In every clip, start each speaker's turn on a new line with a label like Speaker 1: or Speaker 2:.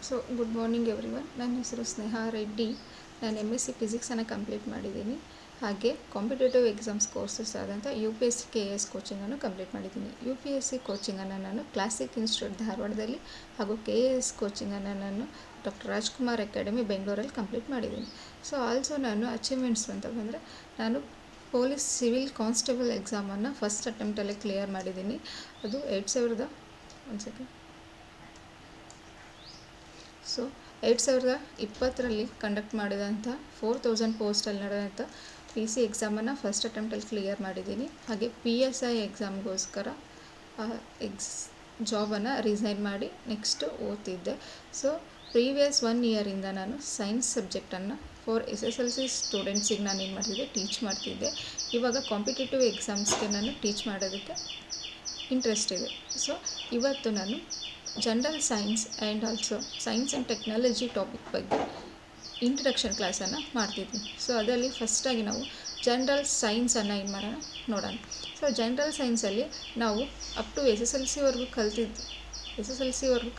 Speaker 1: So good morning everyone. ನನ್ನ ಹೆಸರು ಸ್ನೇಹಾ ರೆಡ್ಡಿ. ನಾನು MSc ಫಿಸಿಕ್ಸನ್ನು ಕಂಪ್ಲೀಟ್ ಮಾಡಿದ್ದೀನಿ. ಹಾಗೆ ಕಾಂಪಿಟೇಟಿವ್ ಎಕ್ಸಾಮ್ಸ್ ಕೋರ್ಸಸ್ ಆದಂಥ UPSC KS ಕೋಚಿಂಗನ್ನು ಕಂಪ್ಲೀಟ್ ಮಾಡಿದ್ದೀನಿ. UPSC ಕೋಚಿಂಗನ್ನು ನಾನು ಕ್ಲಾಸಿಕ್ ಇನ್ಸ್ಟಿಟ್ಯೂಟ್ ಧಾರವಾಡದಲ್ಲಿ ಹಾಗೂ KS ಕೋಚಿಂಗನ್ನು ನಾನು ಡಾಕ್ಟರ್ ರಾಜ್ಕುಮಾರ್ ಅಕಾಡೆಮಿ ಬೆಂಗಳೂರಲ್ಲಿ ಕಂಪ್ಲೀಟ್ ಮಾಡಿದ್ದೀನಿ. ಸೊ ಆಲ್ಸೋ ನಾನು ಅಚೀವ್ಮೆಂಟ್ಸ್ ಅಂತ ಬಂದರೆ ನಾನು ಪೊಲೀಸ್ ಸಿವಿಲ್ ಕಾನ್ಸ್ಟೇಬಲ್ ಎಕ್ಸಾಮನ್ನು ಫಸ್ಟ್ ಅಟೆಂಪ್ಟಲ್ಲೇ ಕ್ಲಿಯರ್ ಮಾಡಿದ್ದೀನಿ. ಅದು 2020ರಲ್ಲಿ ಕಂಡಕ್ಟ್ ಮಾಡಿದಂಥ 4000 ಪೋಸ್ಟಲ್ಲಿ ನಡೆದಂಥ PC ಎಕ್ಸಾಮನ್ನು ಫಸ್ಟ್ ಅಟೆಂಪ್ಟಲ್ಲಿ ಕ್ಲಿಯರ್ ಮಾಡಿದ್ದೀನಿ. ಹಾಗೆ PSI ಎಕ್ಸಾಮ್ಗೋಸ್ಕರ ಜಾಬನ್ನು ರಿಸೈನ್ ಮಾಡಿ ನೆಕ್ಸ್ಟು ಓದ್ತಿದ್ದೆ. ಸೊ ಪ್ರೀವಿಯಸ್ 1 ಇಯರಿಂದ ನಾನು ಸೈನ್ಸ್ ಸಬ್ಜೆಕ್ಟನ್ನು ಫಾರ್ SSLC ಸ್ಟೂಡೆಂಟ್ಸಿಗೆ ನಾನು ಏನು ಮಾಡ್ತಿದ್ದೆ, ಟೀಚ್ ಮಾಡ್ತಿದ್ದೆ. ಇವಾಗ ಕಾಂಪಿಟೇಟಿವ್ ಎಕ್ಸಾಮ್ಸ್ಗೆ ನಾನು ಟೀಚ್ ಮಾಡೋದಕ್ಕೆ ಇಂಟ್ರೆಸ್ಟ್ ಇದೆ. ಸೊ ಇವತ್ತು ನಾನು general science and also science and technology topic ಬಗ್ಗೆ ಇಂಟ್ರಡಕ್ಷನ್ ಕ್ಲಾಸನ್ನು ಮಾಡ್ತಿದ್ವಿ. ಸೊ ಅದರಲ್ಲಿ ಫಸ್ಟಾಗಿ ನಾವು ಜನರಲ್ ಸೈನ್ಸನ್ನು ಏನು ಮಾಡೋಣ ನೋಡೋಣ. ಸೊ ಜನರಲ್ ಸೈನ್ಸಲ್ಲಿ ನಾವು ಅಪ್ ಟು SSLCವರೆಗೂ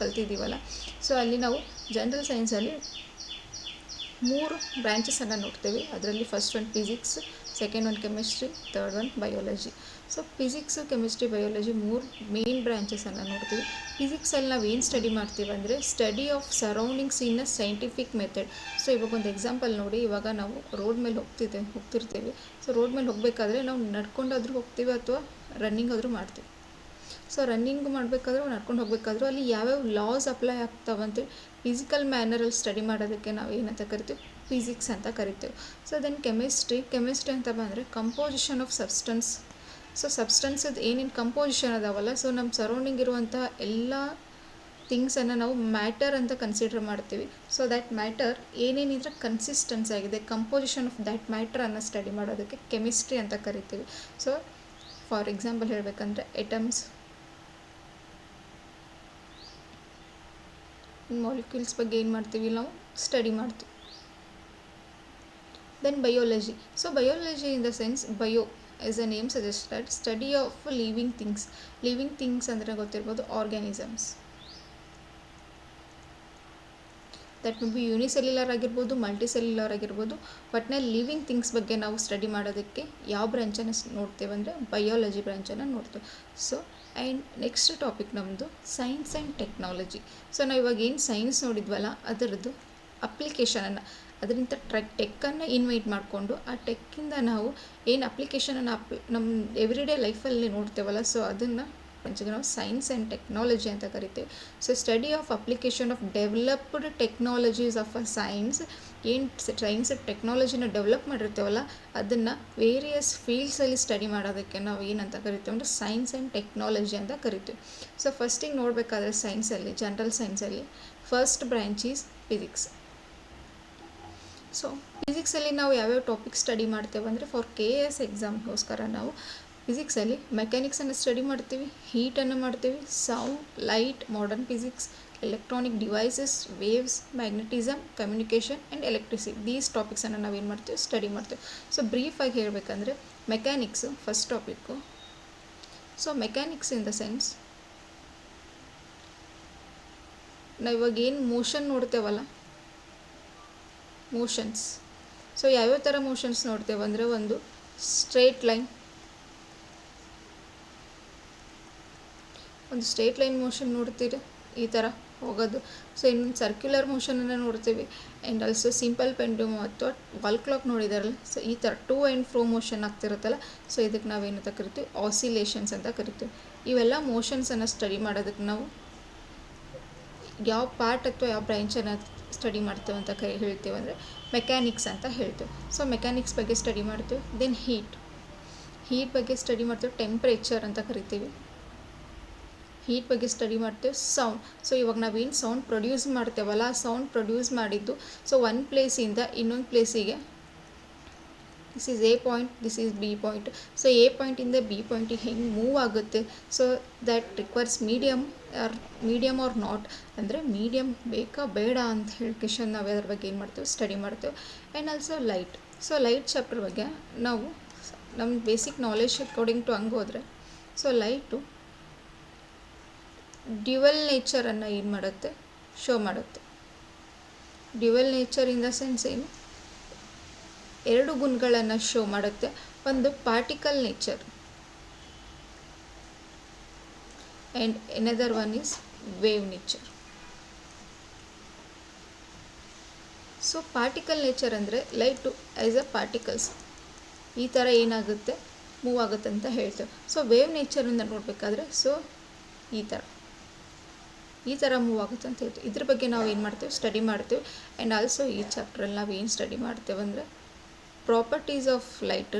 Speaker 1: ಕಲ್ತಿದ್ದೀವಲ್ಲ. ಸೊ ಅಲ್ಲಿ ನಾವು ಜನರಲ್ ಸೈನ್ಸಲ್ಲಿ 3 ಬ್ರ್ಯಾಂಚಸನ್ನು ನೋಡ್ತೀವಿ. ಅದರಲ್ಲಿ first one physics, second one chemistry, third one biology. So physics, chemistry, biology 3 main ಬ್ರ್ಯಾಂಚಸನ್ನು ನೋಡ್ತೀವಿ. ಫಿಸಿಕ್ಸಲ್ಲಿ ನಾವು ಏನು ಸ್ಟಡಿ ಮಾಡ್ತೀವಿ ಅಂದರೆ study of surroundings in a scientific method. So ಇವಾಗ ಒಂದು ಎಕ್ಸಾಂಪಲ್ ನೋಡಿ. ಇವಾಗ ನಾವು ರೋಡ್ ಮೇಲೆ ಹೋಗ್ತಿರ್ತೀವಿ. ಸೊ ರೋಡ್ ಮೇಲೆ ಹೋಗಬೇಕಾದ್ರೆ ನಾವು ನಡ್ಕೊಂಡಾದರೂ ಹೋಗ್ತೀವಿ ಅಥವಾ ರನ್ನಿಂಗ್ ಆದರೂ ಮಾಡ್ತೀವಿ. ಸೊ ರನ್ನಿಂಗ್ ಮಾಡಬೇಕಾದ್ರೂ ನಡ್ಕೊಂಡು ಹೋಗಬೇಕಾದ್ರೂ ಅಲ್ಲಿ ಯಾವ್ಯಾವ ಲಾಸ್ ಅಪ್ಲೈ ಆಗ್ತಾವಂತೇಳಿ ಫಿಸಿಕಲ್ ಮ್ಯಾನರಲ್ಲಿ ಸ್ಟಡಿ ಮಾಡೋದಕ್ಕೆ ನಾವು ಏನಂತ ಕರಿತೀವಿ, ಫಿಸಿಕ್ಸ್ ಅಂತ ಕರಿತೀವಿ. ಸೊ ದೆನ್ ಕೆಮಿಸ್ಟ್ರಿ ಅಂತ ಬಂದರೆ ಕಂಪೋಸಿಷನ್ ಆಫ್ ಸಬ್ಸ್ಟೆನ್ಸ್. ಸೊ ಸಬ್ಸ್ಟೆನ್ಸದ್ದು ಏನೇನು ಕಂಪೋಸಿಷನ್ ಅದಾವಲ್ಲ, ಸೊ ನಮ್ಮ ಸರೌಂಡಿಂಗ್ ಇರುವಂಥ ಎಲ್ಲ ಥಿಂಗ್ಸನ್ನು ನಾವು ಮ್ಯಾಟರ್ ಅಂತ ಕನ್ಸಿಡರ್ ಮಾಡ್ತೀವಿ. ಸೊ ದ್ಯಾಟ್ ಮ್ಯಾಟರ್ ಏನೇನಿದ್ರೆ ಕನ್ಸಿಸ್ಟೆನ್ಸ್ ಆಗಿದೆ, ಕಂಪೋಸಿಷನ್ ಆಫ್ ದ್ಯಾಟ್ ಮ್ಯಾಟ್ರನ್ನು ಸ್ಟಡಿ ಮಾಡೋದಕ್ಕೆ ಕೆಮಿಸ್ಟ್ರಿ ಅಂತ ಕರಿತೀವಿ. ಸೊ ಫಾರ್ ಎಕ್ಸಾಂಪಲ್ ಹೇಳಬೇಕಂದ್ರೆ ಎಟಮ್ಸ್, ಮಾಲಿಕ್ಯೂಲ್ಸ್ ಬಗ್ಗೆ ಏನು ಮಾಡ್ತೀವಿ, ನಾವು ಸ್ಟಡಿ ಮಾಡ್ತೀವಿ. Then biology. So biology in the sense bio as a name suggested study of living things ಅಂದರೆ ಗೊತ್ತಿರ್ಬೋದು organisms. That may be unicellular ಆಗಿರ್ಬೋದು, ಮಲ್ಟಿಸೆಲ್ಯುಲರ್ ಆಗಿರ್ಬೋದು. ಒಟ್ನಲ್ಲಿ ಲಿವಿಂಗ್ ಥಿಂಗ್ಸ್ ಬಗ್ಗೆ ನಾವು ಸ್ಟಡಿ ಮಾಡೋದಕ್ಕೆ ಯಾವ ಬ್ರಾಂಚನ್ನು ನೋಡ್ತೇವೆ ಅಂದರೆ ಬಯೋಲಜಿ ಬ್ರಾಂಚನ್ನು ನೋಡ್ತೇವೆ. ಸೊ ಆ್ಯಂಡ್ ನೆಕ್ಸ್ಟ್ ಟಾಪಿಕ್ ನಮ್ಮದು ಸೈನ್ಸ್ ಆ್ಯಂಡ್ ಟೆಕ್ನಾಲಜಿ. ಸೊ ನಾವು ಇವಾಗ ಏನು ಸೈನ್ಸ್ ನೋಡಿದ್ವಲ್ಲ ಅದರದ್ದು ಅಪ್ಲಿಕೇಶನನ್ನು, ಅದರಿಂದ ಟೆಕ್ಕನ್ನು ಇನ್ವೈಟ್ ಮಾಡಿಕೊಂಡು ಆ ಟೆಕ್ಕಿಂದ ನಾವು ಏನು ಅಪ್ಲಿಕೇಶನನ್ನು ನಮ್ಮ ಎವ್ರಿಡೇ ಲೈಫಲ್ಲಿ ನೋಡ್ತೇವಲ್ಲ, ಸೊ ಅದನ್ನು ನಾವು ಸೈನ್ಸ್ ಆ್ಯಂಡ್ ಟೆಕ್ನಾಲಜಿ ಅಂತ ಕರಿತೀವಿ. So study of application of developed technologies of a science. ಏನು ಸೈನ್ಸ್ ಟೆಕ್ನಾಲಜಿನ ಡೆವಲಪ್ ಮಾಡಿರ್ತೇವಲ್ಲ ಅದನ್ನು ವೇರಿಯಸ್ ಫೀಲ್ಡ್ಸಲ್ಲಿ ಸ್ಟಡಿ ಮಾಡೋದಕ್ಕೆ ನಾವು ಏನಂತ ಕರಿತೀವಿ ಅಂದರೆ ಸೈನ್ಸ್ ಆ್ಯಂಡ್ ಟೆಕ್ನಾಲಜಿ ಅಂತ ಕರಿತೀವಿ. ಸೊ ಫಸ್ಟಿಗೆ ನೋಡಬೇಕಾದ್ರೆ ಸೈನ್ಸಲ್ಲಿ, ಜನರಲ್ ಸೈನ್ಸಲ್ಲಿ first branch is physics. So ಫಿಸಿಕ್ಸಲ್ಲಿ ನಾವು ಯಾವ್ಯಾವ ಟಾಪಿಕ್ ಸ್ಟಡಿ ಮಾಡ್ತೇವೆ ಅಂದರೆ ಫಾರ್ KS ಎಕ್ಸಾಮ್ಗೋಸ್ಕರ ನಾವು ಫಿಸಿಕ್ಸಲ್ಲಿ ಮೆಕ್ಯಾನಿಕ್ಸನ್ನು ಸ್ಟಡಿ ಮಾಡ್ತೀವಿ, ಹೀಟನ್ನು ಮಾಡ್ತೀವಿ, sound, light, modern physics, electronic devices, waves, magnetism, communication and electricity. These ಟಾಪಿಕ್ಸನ್ನು ನಾವೇನು ಮಾಡ್ತೀವಿ, ಸ್ಟಡಿ ಮಾಡ್ತೀವಿ. ಸೊ ಬ್ರೀಫಾಗಿ ಹೇಳಬೇಕಂದ್ರೆ mechanics first topic. So mechanics in the sense ನಾವು ಇವಾಗ ಏನು ಮೋಷನ್ ನೋಡ್ತೇವಲ್ಲ, ಮೋಷನ್ಸ್. ಸೊ ಯಾವ್ಯಾವ ಥರ ಮೋಷನ್ಸ್ ನೋಡ್ತೇವೆ ಅಂದರೆ ಒಂದು ಸ್ಟ್ರೇಟ್ ಲೈನ್ ಮೋಷನ್ ನೋಡ್ತೀರಿ, ಈ ಥರ ಹೋಗೋದು. ಸೊ ಇನ್ನೊಂದು ಸರ್ಕ್ಯುಲರ್ ಮೋಷನನ್ನು ನೋಡ್ತೀವಿ. ಆ್ಯಂಡ್ ಆಲ್ಸೋ ಸಿಂಪಲ್ ಪೆಂಡ್ಯುಮ್ ಅಥವಾ ವಾಲ್ ಕ್ಲಾಕ್ ನೋಡಿದಾರಲ್ಲ, ಸೊ ಈ ಥರ ಟು ಆ್ಯಂಡ್ ಫ್ರೋ ಮೋಷನ್ ಆಗ್ತಿರುತ್ತಲ್ಲ, ಸೊ ಇದಕ್ಕೆ ನಾವೇನಂತ ಕರಿತೀವಿ, ಆಸಿಲೇಷನ್ಸ್ ಅಂತ ಕರಿತೀವಿ. ಇವೆಲ್ಲ ಮೋಷನ್ಸನ್ನು ಸ್ಟಡಿ ಮಾಡೋದಕ್ಕೆ ನಾವು ಯಾವ ಪಾರ್ಟ್ ಅಥವಾ ಯಾವ ಬ್ರ್ಯಾಂಚನ್ನು ಸ್ಟಡಿ ಮಾಡ್ತೇವೆ ಅಂತ ಹೇಳ್ತೀವಿ ಅಂದರೆ ಮೆಕ್ಯಾನಿಕ್ಸ್ ಅಂತ ಹೇಳ್ತೇವೆ. ಸೊ ಮೆಕ್ಯಾನಿಕ್ಸ್ ಬಗ್ಗೆ ಸ್ಟಡಿ ಮಾಡ್ತೀವಿ. ದೆನ್ ಹೀಟ್ ಬಗ್ಗೆ ಸ್ಟಡಿ ಮಾಡ್ತೀವಿ. ಟೆಂಪ್ರೇಚರ್ ಅಂತ ಕರಿತೀವಿ. ಹೀಟ್ ಬಗ್ಗೆ ಸ್ಟಡಿ ಮಾಡ್ತೇವೆ. ಸೌಂಡ್. ಸೊ ಇವಾಗ ನಾವೇನು ಸೌಂಡ್ ಪ್ರೊಡ್ಯೂಸ್ ಮಾಡ್ತೇವಲ್ಲ, ಆ ಸೌಂಡ್ ಪ್ರೊಡ್ಯೂಸ್ ಮಾಡಿದ್ದು ಸೊ ಒಂದು ಪ್ಲೇಸಿಂದ ಇನ್ನೊಂದು ಪ್ಲೇಸಿಗೆ, this is A point, this is B point. So A ಪಾಯಿಂಟಿಂದ B ಪಾಯಿಂಟಿಗೆ ಹೆಂಗೆ ಮೂವ್ ಆಗುತ್ತೆ, so that requires medium or not, ಅಂದರೆ ಮೀಡಿಯಮ್ ಬೇಕಾ ಬೇಡ ಅಂತ ಹೇಳ್ಕೇಶನ್ ನಾವು ಅದ್ರ ಬಗ್ಗೆ ಏನು ಮಾಡ್ತೇವೆ, ಸ್ಟಡಿ ಮಾಡ್ತೇವೆ. And also light. So light chapter ಬಗ್ಗೆ ನಾವು ನಮ್ಮ ಬೇಸಿಕ್ ನಾಲೆಜ್ ಅಕಾರ್ಡಿಂಗ್ ಟು ಹಂಗೆ ಹೋದರೆ, ಸೊ ಲೈಟು ಡ್ಯುವಲ್ ನೇಚರನ್ನು ಏನು ಮಾಡುತ್ತೆ, ಶೋ ಮಾಡುತ್ತೆ. Dual nature in the sense ಏನು, ಎರಡು ಗುಣಗಳನ್ನು ಶೋ ಮಾಡುತ್ತೆ. ಒಂದು particle nature and another one is wave nature. So particle nature ಅಂದರೆ ಲೈಟು ಆ್ಯಸ್ ಅ ಪಾರ್ಟಿಕಲ್ಸ್ ಈ ಥರ ಏನಾಗುತ್ತೆ ಮೂವ್ ಆಗುತ್ತೆ ಅಂತ ಹೇಳ್ತೇವೆ. ಸೊ ವೇವ್ ನೇಚರಿಂದ ನೋಡಬೇಕಾದ್ರೆ ಸೊ ಈ ಥರ ಮೂವ್ ಆಗುತ್ತೆ ಅಂತ ಹೇಳ್ತೀವಿ. ಇದ್ರ ಬಗ್ಗೆ ನಾವು ಏನು ಮಾಡ್ತೀವಿ, ಸ್ಟಡಿ ಮಾಡ್ತೀವಿ. ಆ್ಯಂಡ್ ಆಲ್ಸೋ ಈ ಚಾಪ್ಟ್ರಲ್ಲಿ ನಾವು ಏನು ಸ್ಟಡಿ ಮಾಡ್ತೇವೆ ಅಂದರೆ properties of light.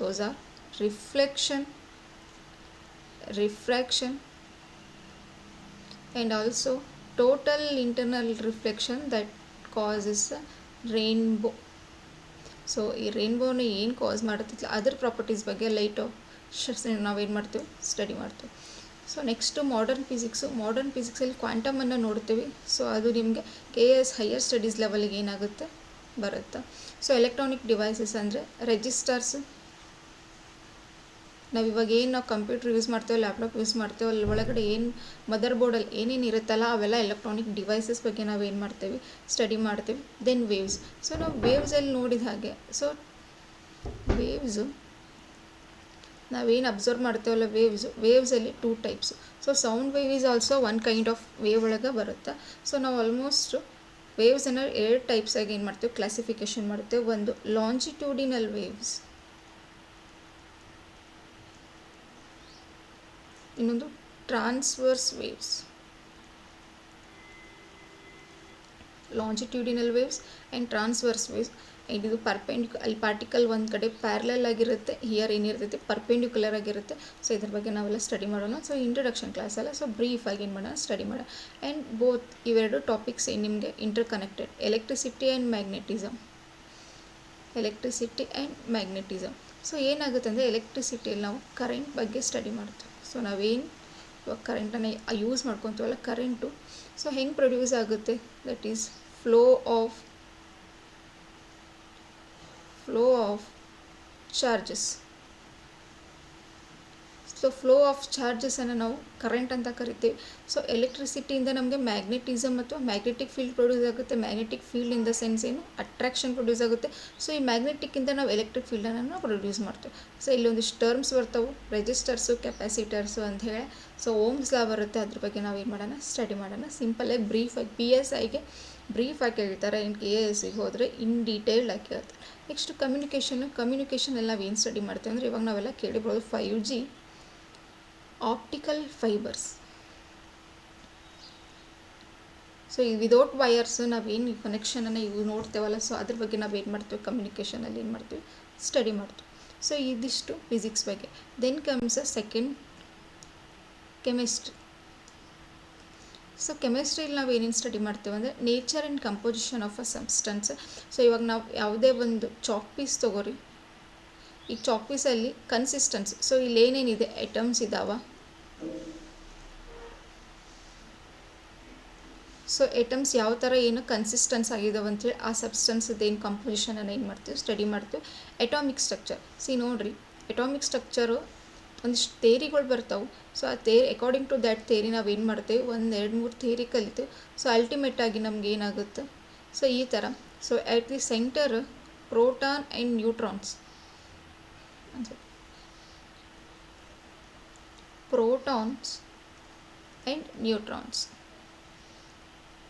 Speaker 1: Those are reflection, refraction and also total internal reflection that causes rainbow. So ಈ ರೇನ್ಬೋನ ಏನು ಕಾಸ್ ಮಾಡುತ್ತಿಲ್ಲ ಅದ್ರ ಪ್ರಾಪರ್ಟೀಸ್ ಬಗ್ಗೆ ಲೈಟು ನಾವೇನು ಮಾಡ್ತೀವಿ, ಸ್ಟಡಿ ಮಾಡ್ತೀವಿ. ಸೊ ನೆಕ್ಸ್ಟು ಮಾಡರ್ನ್ ಫಿಸಿಕ್ಸಲ್ಲಿ ಕ್ವಾಂಟಮನ್ನು ನೋಡ್ತೀವಿ. ಸೊ ಅದು ನಿಮಗೆ KS ಹೈಯರ್ ಸ್ಟಡೀಸ್ ಲೆವೆಲ್ಗೆ ಏನಾಗುತ್ತೆ ಬರುತ್ತೆ. ಸೊ ಎಲೆಕ್ಟ್ರಾನಿಕ್ ಡಿವೈಸಸ್ ಅಂದರೆ ರೆಜಿಸ್ಟರ್ಸ್. ನಾವಿವಾಗ ನಾವು ಕಂಪ್ಯೂಟರ್ ಯೂಸ್ ಮಾಡ್ತೇವೆ, ಲ್ಯಾಪ್ಟಾಪ್ ಯೂಸ್ ಮಾಡ್ತೇವೆ, ಅಲ್ಲಿ ಒಳಗಡೆ ಏನು ಮದರ್ ಬೋರ್ಡಲ್ಲಿ ಏನೇನು ಇರುತ್ತಲ್ಲ ಅವೆಲ್ಲ ಎಲೆಕ್ಟ್ರಾನಿಕ್ ಡಿವೈಸಸ್ ಬಗ್ಗೆ ನಾವೇನು ಮಾಡ್ತೀವಿ, ಸ್ಟಡಿ ಮಾಡ್ತೀವಿ. Then waves. ಸೊ ನಾವು ವೇವ್ಸಲ್ಲಿ ನೋಡಿದ ಹಾಗೆ ಸೊ ವೇವ್ಸು ನಾವೇನು ಅಬ್ಸರ್ವ್ ಮಾಡ್ತೇವಲ್ಲ ವೇವ್ಸಲ್ಲಿ 2 types. So sound wave is also one kind of wave ಒಳಗೆ ಬರುತ್ತೆ. ಸೊ ನಾವು ಆಲ್ಮೋಸ್ಟ್ ವೇವ್ಸನ್ನು 2 ಟೈಪ್ಸಾಗಿ ಏನು ಮಾಡ್ತೇವೆ, ಕ್ಲಾಸಿಫಿಕೇಷನ್ ಮಾಡ್ತೇವೆ. ಒಂದು ಲಾಂಜಿಟ್ಯೂಡಿನಲ್ ವೇವ್ಸ್, ಇನ್ನೊಂದು transverse waves. Longitudinal waves and transverse waves. ಇದು ಅಲ್ಲಿ ಪಾರ್ಟಿಕಲ್ ಒಂದು ಕಡೆ ಪ್ಯಾರಲಲ್ ಆಗಿರುತ್ತೆ, ಹಿಯರ್ ಏನಿರ್ತೈತೆ ಪರ್ಪೆಂಡಿಕ್ಯುಲರ್ ಆಗಿರುತ್ತೆ. ಸೊ ಇದ್ರ ಬಗ್ಗೆ ನಾವೆಲ್ಲ ಸ್ಟಡಿ ಮಾಡೋಣ. ಸೊ ಇಂಟ್ರೊಡಕ್ಷನ್ ಕ್ಲಾಸಲ್ಲ, ಸೊ ಬ್ರೀಫಾಗಿ ಏನು ಮಾಡೋಣ, ಸ್ಟಡಿ ಮಾಡೋಣ. ಆ್ಯಂಡ್ ಬೋತ್ ಇವೆರಡು ಟಾಪಿಕ್ಸ್ ಏನು ನಿಮಗೆ inter connected, electricity and magnetism. So ಏನಾಗುತ್ತೆ ಅಂದರೆ ಎಲೆಕ್ಟ್ರಿಸಿಟಿಯಲ್ಲಿ ನಾವು ಕರೆಂಟ್ ಬಗ್ಗೆ ಸ್ಟಡಿ ಮಾಡ್ತೀವಿ. ಸೊ ನಾವೇನು ಇವಾಗ ಕರೆಂಟನ್ನು ಯೂಸ್ ಮಾಡ್ಕೊತೀವಲ್ಲ ಕರೆಂಟು, ಸೊ ಹೆಂಗೆ ಪ್ರೊಡ್ಯೂಸ್ ಆಗುತ್ತೆ, that is flow of charges. So flow of ಚಾರ್ಜಸನ್ನು ನಾವು ಕರೆಂಟ್ ಅಂತ ಕರಿತೀವಿ. ಸೊ ಎಲೆಕ್ಟ್ರಿಸಿಟಿಯಿಂದ ನಮಗೆ ಮ್ಯಾಗ್ನೆಟಿಸಮ್ ಅಥವಾ ಮ್ಯಾಗ್ನೆಟಿಕ್ ಫೀಲ್ಡ್ ಪ್ರೊಡ್ಯೂಸ್ ಆಗುತ್ತೆ. Magnetic field in the sense ಏನು, ಅಟ್ರಾಕ್ಷನ್ ಪ್ರೊಡ್ಯೂಸ್ ಆಗುತ್ತೆ. ಸೊ ಈ ಮ್ಯಾಗ್ನೆಟಿಕ್ಕಿಂದ ನಾವು ಎಲೆಕ್ಟ್ರಿಕ್ ಫೀಲ್ಡನ್ನು ನಾವು ಪ್ರೊಡ್ಯೂಸ್ ಮಾಡ್ತೀವಿ. ಸೊ ಇಲ್ಲೊಂದಿಷ್ಟು ಟರ್ಮ್ಸ್ ಬರ್ತಾವೆ, ರೆಜಿಸ್ಟರ್ಸು, ಕೆಪಾಸಿಟರ್ಸು ಅಂತ ಹೇಳಿ. ಸೊ ಓಮ್ಸ್ ಲಾ ಬರುತ್ತೆ, ಅದ್ರ ಬಗ್ಗೆ ನಾವು ಏನು ಮಾಡೋಣ, ಸ್ಟಡಿ ಮಾಡೋಣ. ಸಿಂಪಲಾಗಿ ಬ್ರೀಫಾಗಿ PSIಗೆ ಬ್ರೀಫಾಗಿ ಹೇಳ್ತಾರೆ. ಇನ್ನು KSಗೆ ಹೋದರೆ ಇನ್ ಡೀಟೇಲ್ಡ್ ಆಗಿ ಹೇಳ್ತಾರೆ. ನೆಕ್ಸ್ಟ್ ಕಮ್ಯುನಿಕೇಷನಲ್ಲಿ ನಾವು ಏನು ಸ್ಟಡಿ ಮಾಡ್ತೀವಿ ಅಂದರೆ ಇವಾಗ ನಾವೆಲ್ಲ ಕೇಳಿರ್ಬೋದು 5G ಆಪ್ಟಿಕಲ್ ಫೈಬರ್ಸ್. ಸೊ ಈ ವಿದೌಟ್ ವಯರ್ಸು ನಾವೇನು ಕನೆಕ್ಷನನ್ನು ಇವು ನೋಡ್ತೇವಲ್ಲ, ಸೊ ಅದ್ರ ಬಗ್ಗೆ ನಾವೇನು ಮಾಡ್ತೀವಿ, ಕಮ್ಯುನಿಕೇಷನಲ್ಲಿ ಏನು ಮಾಡ್ತೀವಿ, ಸ್ಟಡಿ ಮಾಡ್ತೀವಿ. ಸೊ ಇದಿಷ್ಟು ಫಿಸಿಕ್ಸ್ ಬಗ್ಗೆ. Then comes second chemistry. So ಕೆಮಿಸ್ಟ್ರಿಯಲ್ಲಿ ನಾವು ಏನೇನು ಸ್ಟಡಿ ಮಾಡ್ತೇವೆ ಅಂದರೆ nature and composition of a substance. So ಇವಾಗ ನಾವು ಯಾವುದೇ ಒಂದು ಚಾಕ್ ಪೀಸ್ ತೊಗೋರಿ, ಈ ಚಾಕ್ ಪೀಸಲ್ಲಿ ಕನ್ಸಿಸ್ಟೆನ್ಸಿ, ಸೊ ಇಲ್ಲಿ ಏನೇನಿದೆ ಐಟಮ್ಸ್ ಇದ್ದಾವೆ. ಸೊ ಐಟಮ್ಸ್ ಯಾವ ಥರ ಏನು ಕನ್ಸಿಸ್ಟೆನ್ಸ್ ಆಗಿದಾವೆ ಅಂತೇಳಿ ಆ ಸಬ್ಸ್ಟೆನ್ಸದ್ದು ಏನು ಕಂಪೋಸಿಷನನ್ನು ಏನು ಮಾಡ್ತೀವಿ, ಸ್ಟಡಿ ಮಾಡ್ತೀವಿ. Atomic structure. ನೋಡಿರಿ, ಎಟಾಮಿಕ್ ಸ್ಟ್ರಕ್ಚರು ಒಂದಿಷ್ಟು ಥೇರಿಗಳು ಬರ್ತಾವೆ. ಸೊ ಆ ಅಕಾರ್ಡಿಂಗ್ ಟು ದ್ಯಾಟ್ ಥೇರಿ ನಾವು ಏನು ಮಾಡ್ತೇವೆ, 1-2-3 ಥೇರಿ ಕಲಿತೇವೆ. ಸೊ ಅಲ್ಟಿಮೇಟಾಗಿ ನಮ್ಗೆ ಏನಾಗುತ್ತೆ, ಸೊ ಈ ಥರ. So at the centre proton and neutrons, protons and neutrons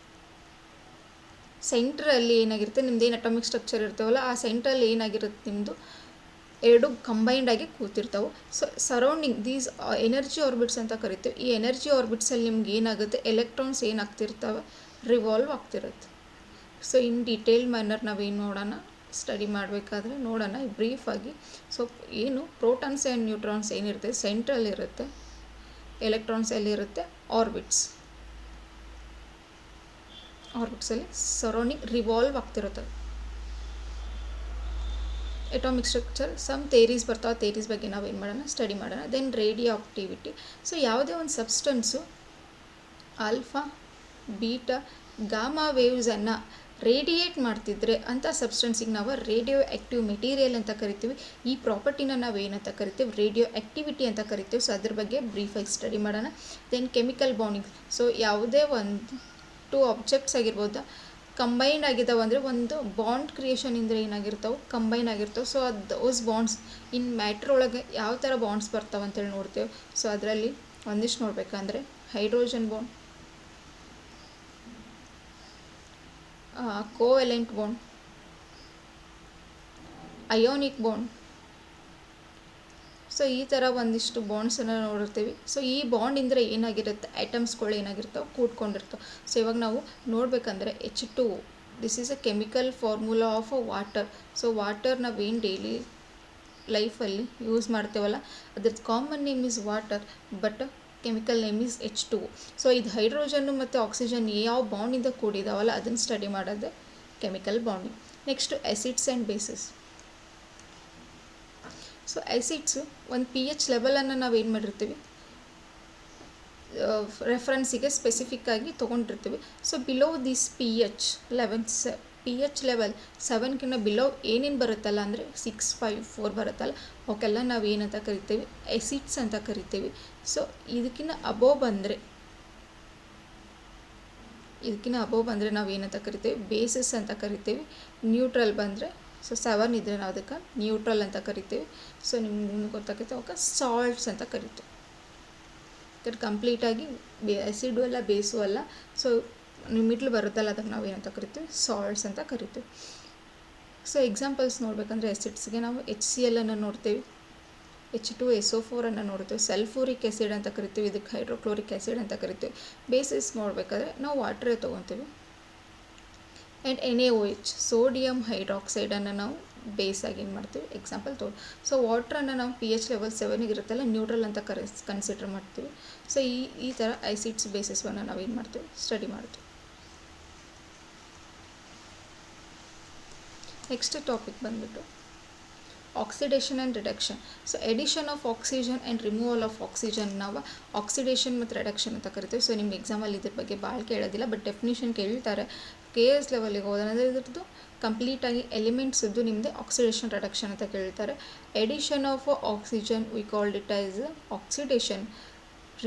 Speaker 1: ಸೆಂಟ್ರಲ್ಲಿ ಏನಾಗಿರುತ್ತೆ, ನಿಮ್ದು ಏನು ಅಟಾಮಿಕ್ ಸ್ಟ್ರಕ್ಚರ್ ಇರ್ತಾವಲ್ಲ ಆ ಸೆಂಟ್ರಲ್ಲಿ ಏನಾಗಿರುತ್ತೆ, ನಿಮ್ಮದು ಎರಡು ಕಂಬೈಂಡಾಗಿ ಕೂತಿರ್ತಾವೆ. So surrounding these energy orbits ಅಂತ ಕರಿತೀವಿ. ಈ ಎನರ್ಜಿ ಆರ್ಬಿಟ್ಸಲ್ಲಿ ನಿಮ್ಗೆ ಏನಾಗುತ್ತೆ, ಎಲೆಕ್ಟ್ರಾನ್ಸ್ ಏನಾಗ್ತಿರ್ತವೆ, ರಿವಾಲ್ವ್ ಆಗ್ತಿರುತ್ತೆ. ಸೊ ಇನ್ ಡೀಟೇಲ್ ಮ್ಯಾನರ್ ನಾವೇನು ನೋಡೋಣ, ಸ್ಟಡಿ ಮಾಡಬೇಕಾದ್ರೆ ನೋಡೋಣ ಬ್ರೀಫಾಗಿ. ಸೊ ಏನು ಪ್ರೋಟಾನ್ಸ್ ಆ್ಯಂಡ್ ನ್ಯೂಟ್ರಾನ್ಸ್ ಏನಿರುತ್ತೆ ಸೆಂಟ್ರಲ್ಲಿರುತ್ತೆ, ಎಲೆಕ್ಟ್ರಾನ್ಸ್ ಎಲ್ಲಿರುತ್ತೆ, ಆರ್ಬಿಟ್ಸಲ್ಲಿ ಸರೌಂಡಿಂಗ್ ರಿವಾಲ್ವ್ ಆಗ್ತಿರುತ್ತೆ. ಎಟಾಮಿಕ್ ಸ್ಟ್ರಕ್ಚರ್ ಸಮ್ ಥೇರೀಸ್ ಬರ್ತಾವೆ, ಥೇರೀಸ್ ಬಗ್ಗೆ ನಾವೇನು ಮಾಡೋಣ, ಸ್ಟಡಿ ಮಾಡೋಣ. Then radio activity. ಸೊ ಯಾವುದೇ ಒಂದು ಸಬ್ಸ್ಟೆನ್ಸು ಆಲ್ಫಾ, ಬೀಟಾ, ಗಾಮಾ ವೇವ್ಸನ್ನು ರೇಡಿಯೇಟ್ ಮಾಡ್ತಿದ್ರೆ ಅಂಥ ಸಬ್ಸ್ಟೆನ್ಸಿಗೆ ನಾವು ರೇಡಿಯೋ ಆ್ಯಕ್ಟಿವ್ ಮೆಟೀರಿಯಲ್ ಅಂತ ಕರಿತೀವಿ. ಈ ಪ್ರಾಪರ್ಟಿನ ನಾವು ಏನಂತ ಕರಿತೀವಿ, ರೇಡಿಯೋ ಆ್ಯಕ್ಟಿವಿಟಿ ಅಂತ ಕರಿತೀವಿ. ಸೊ ಅದ್ರ ಬಗ್ಗೆ ಬ್ರೀಫಾಗಿ ಸ್ಟಡಿ ಮಾಡೋಣ. Then chemical bonding. ಸೊ ಯಾವುದೇ ಒಂದು 2 ಆಬ್ಜೆಕ್ಟ್ಸ್ ಆಗಿರ್ಬೋದು, ಕಂಬೈನ್ ಆಗಿದ್ದಾವೆ ಅಂದರೆ ಒಂದು ಬಾಂಡ್ ಕ್ರಿಯೇಷನ್ ಇಂದ ಏನಾಗಿರ್ತಾವೆ, ಕಂಬೈನ್ ಆಗಿರ್ತಾವೆ. So those bonds in matter ಒಳಗೆ ಯಾವ ಥರ ಬಾಂಡ್ಸ್ ಬರ್ತಾವೆ ಅಂತೇಳಿ ನೋಡ್ತೇವೆ. ಸೊ ಅದರಲ್ಲಿ ಒಂದಿಷ್ಟು ನೋಡ್ಬೇಕಂದ್ರೆ hydrogen bond, covalent bond, ionic bond. So ಈ ಥರ ಒಂದಿಷ್ಟು ಬಾಂಡ್ಸನ್ನು ನೋಡಿರ್ತೀವಿ. ಸೊ ಈ ಬಾಂಡ್ ಇಂದರೆ ಏನಾಗಿರುತ್ತೆ, ಐಟಮ್ಸ್ಗಳು ಏನಾಗಿರ್ತಾವೆ, ಕೂಡ್ಕೊಂಡಿರ್ತಾವೆ. ಸೊ ಇವಾಗ ನಾವು ನೋಡಬೇಕಂದ್ರೆ H2O, this is a chemical formula of a water. So water ನಾವೇನು ಡೈಲಿ ಲೈಫಲ್ಲಿ ಯೂಸ್ ಮಾಡ್ತೇವಲ್ಲ, ಅದ್ರದ್ದು common name is water, but chemical name is H2O. So ಇದು ಹೈಡ್ರೋಜನ್ನು ಮತ್ತು ಆಕ್ಸಿಜನ್ ಯಾವ ಬಾಂಡಿಂದ ಕೂಡಿದಾವಲ್ಲ ಅದನ್ನು ಸ್ಟಡಿ ಮಾಡೋದು chemical bonding. Next acids and bases. So acids ಒಂದು pH ಲೆವೆಲನ್ನು ನಾವು ಏನು ಮಾಡಿರ್ತೀವಿ, ರೆಫರೆನ್ಸಿಗೆ ಸ್ಪೆಸಿಫಿಕ್ಕಾಗಿ ತೊಗೊಂಡಿರ್ತೀವಿ. So below this pH level 7ಗಿಂತ ಬಿಲೋ ಏನೇನು ಬರುತ್ತಲ್ಲ ಅಂದರೆ 6, 5, 4 ಬರುತ್ತಲ್ಲ ಅವಕ್ಕೆಲ್ಲ ನಾವು ಏನಂತ ಕರಿತೀವಿ, ಆ್ಯಸಿಡ್ಸ್ ಅಂತ ಕರಿತೀವಿ. ಸೊ ಇದಕ್ಕಿಂತ ಅಬೋವ್ ಬಂದರೆ ನಾವು ಏನಂತ ಕರಿತೀವಿ, ಬೇಸಸ್ ಅಂತ ಕರಿತೀವಿ. ನ್ಯೂಟ್ರಲ್ ಬಂದರೆ, ಸೊ 7 ಇದ್ದರೆ ನಾವು ಅದಕ್ಕೆ ನ್ಯೂಟ್ರಲ್ ಅಂತ ಕರಿತೀವಿ. ಸೊ ನಿಮ್ಗೆ ಗೊತ್ತಾಗುತ್ತೆ ಅವಕ್ಕೆ ಸಾಲ್ಟ್ಸ್ ಅಂತ ಕರಿತೀವಿ. ದಟ್ ಕಂಪ್ಲೀಟಾಗಿ ಆ್ಯಸಿಡು ಅಲ್ಲ, ಬೇಸು ಅಲ್ಲ. ಸೊ ಮಿಡ್ಲ್ ಬರುತ್ತಲ್ಲ ಅದಕ್ಕೆ ನಾವು ಏನಂತ ಕರಿತೀವಿ, ಸಾಲ್ಟ್ಸ್ ಅಂತ ಕರಿತೀವಿ. ಸೊ ಎಕ್ಸಾಂಪಲ್ಸ್ ನೋಡಬೇಕಂದ್ರೆ ಆ್ಯಸಿಡ್ಸ್ಗೆ ನಾವು HCl ಅನ್ನು ನೋಡ್ತೀವಿ, H2SO4 ಅನ್ನು ನೋಡ್ತೀವಿ, ಸಲ್ಫೂರಿಕ್ ಆ್ಯಸಿಡ್ ಅಂತ ಕರಿತೀವಿ, ಇದಕ್ಕೆ ಹೈಡ್ರೋಕ್ಲೋರಿಕ್ ಆ್ಯಸಿಡ್ ಅಂತ ಕರಿತೀವಿ. ಬೇಸಿಸ್ ನೋಡಬೇಕಾದ್ರೆ ನಾವು ವಾಟ್ರೇ ತೊಗೊತೀವಿ. ಆ್ಯಂಡ್ NaOH, ಸೋಡಿಯಂ ಹೈಡ್ರಾಕ್ಸೈಡನ್ನು ನಾವು ಬೇಸಾಗಿ ಏನು ಮಾಡ್ತೀವಿ, ಎಕ್ಸಾಂಪಲ್ ಸೊ ವಾಟ್ರನ್ನು ನಾವು pH ಲೆವೆಲ್ 7ಗೆ ಇರುತ್ತಲ್ಲ ನ್ಯೂಟ್ರಲ್ ಅಂತ ಕನ್ಸಿಡರ್ ಮಾಡ್ತೀವಿ. ಸೊ ಈ ಥರ ಆ್ಯಸಿಡ್ಸ್ ಬೇಸಿಸನ್ನು ನಾವು ಏನು ಮಾಡ್ತೀವಿ, ಸ್ಟಡಿ ಮಾಡ್ತೀವಿ. ನೆಕ್ಸ್ಟ್ ಟಾಪಿಕ್ ಬಂದ್ಬಿಟ್ಟು oxidation and reduction. So addition of oxygen and removal of oxygen ನಾವು ಆಕ್ಸಿಡೇಷನ್ ಮತ್ತು ರಿಡಕ್ಷನ್ ಅಂತ ಕರಿತೀವಿ. ಸೊ ನಿಮ್ಮ ಎಕ್ಸಾಮಲ್ಲಿ ಇದ್ರ ಬಗ್ಗೆ ಭಾಳ ಕೇಳೋದಿಲ್ಲ, ಬಟ್ ಡೆಫಿನಿಷನ್ ಕೇಳ್ತಾರೆ. KS ಲೆವೆಲಿಗೆ ಹೋದಂದರೆ ಇದ್ರದ್ದು ಕಂಪ್ಲೀಟಾಗಿ ಎಲಿಮೆಂಟ್ಸದ್ದು ನಿಮ್ಮದೇ ಆಕ್ಸಿಡೇಷನ್ ರಿಡಕ್ಷನ್ ಅಂತ ಕೇಳ್ತಾರೆ. Addition of oxygen we called it as oxidation,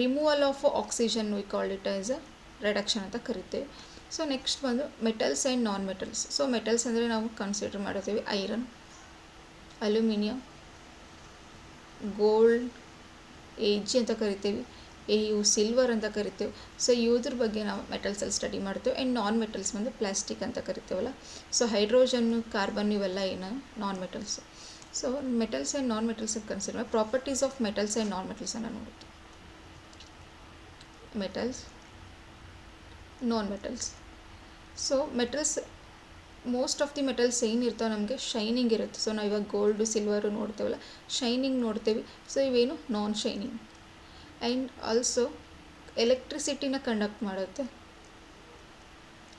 Speaker 1: removal of oxygen we called it as reduction ಅಂತ ಕರಿತೀವಿ. ಸೊ ನೆಕ್ಸ್ಟ್ ಬಂದು metals and non metals. So metals ಅಂದರೆ ನಾವು ಕನ್ಸಿಡರ್ ಮಾಡ್ತೀವಿ ಐರನ್, ಅಲ್ಯೂಮಿನಿಯಂ, ಗೋಲ್ಡ್, Ag ಅಂತ ಕರಿತೀವಿ, Au ಸಿಲ್ವರ್ ಅಂತ ಕರಿತೀವಿ. ಸೊ ಇವ್ರ ಬಗ್ಗೆ ನಾವು ಮೆಟಲ್ಸಲ್ಲಿ ಸ್ಟಡಿ ಮಾಡ್ತೀವಿ. ಆ್ಯಂಡ್ ನಾನ್ ಮೆಟಲ್ಸ್ ಬಂದು ಪ್ಲಾಸ್ಟಿಕ್ ಅಂತ ಕರಿತೀವಲ್ಲ. ಸೊ ಹೈಡ್ರೋಜನ್ನು, ಕಾರ್ಬನ್ ಇವೆಲ್ಲ ಏನು non metals. So metals and non metals consider ಮಾಡಿ properties of metals and non ಮೆಟಲ್ಸನ್ನು ನೋಡ್ತೀವಿ. Metals, non metals. So metals, most of the metals ಏನಿರ್ತಾವೆ ನಮಗೆ ಶೈನಿಂಗ್ ಇರುತ್ತೆ. ಸೊ ನಾವು ಇವಾಗ ಗೋಲ್ಡು, ಸಿಲ್ವರು ನೋಡ್ತೇವಲ್ಲ, ಶೈನಿಂಗ್ ನೋಡ್ತೀವಿ. ಸೊ ಇವೇನು ನಾನ್ ಶೈನಿಂಗ್. ಆ್ಯಂಡ್ ಆಲ್ಸೋ ಎಲೆಕ್ಟ್ರಿಸಿಟಿನ ಕಂಡಕ್ಟ್ ಮಾಡುತ್ತೆ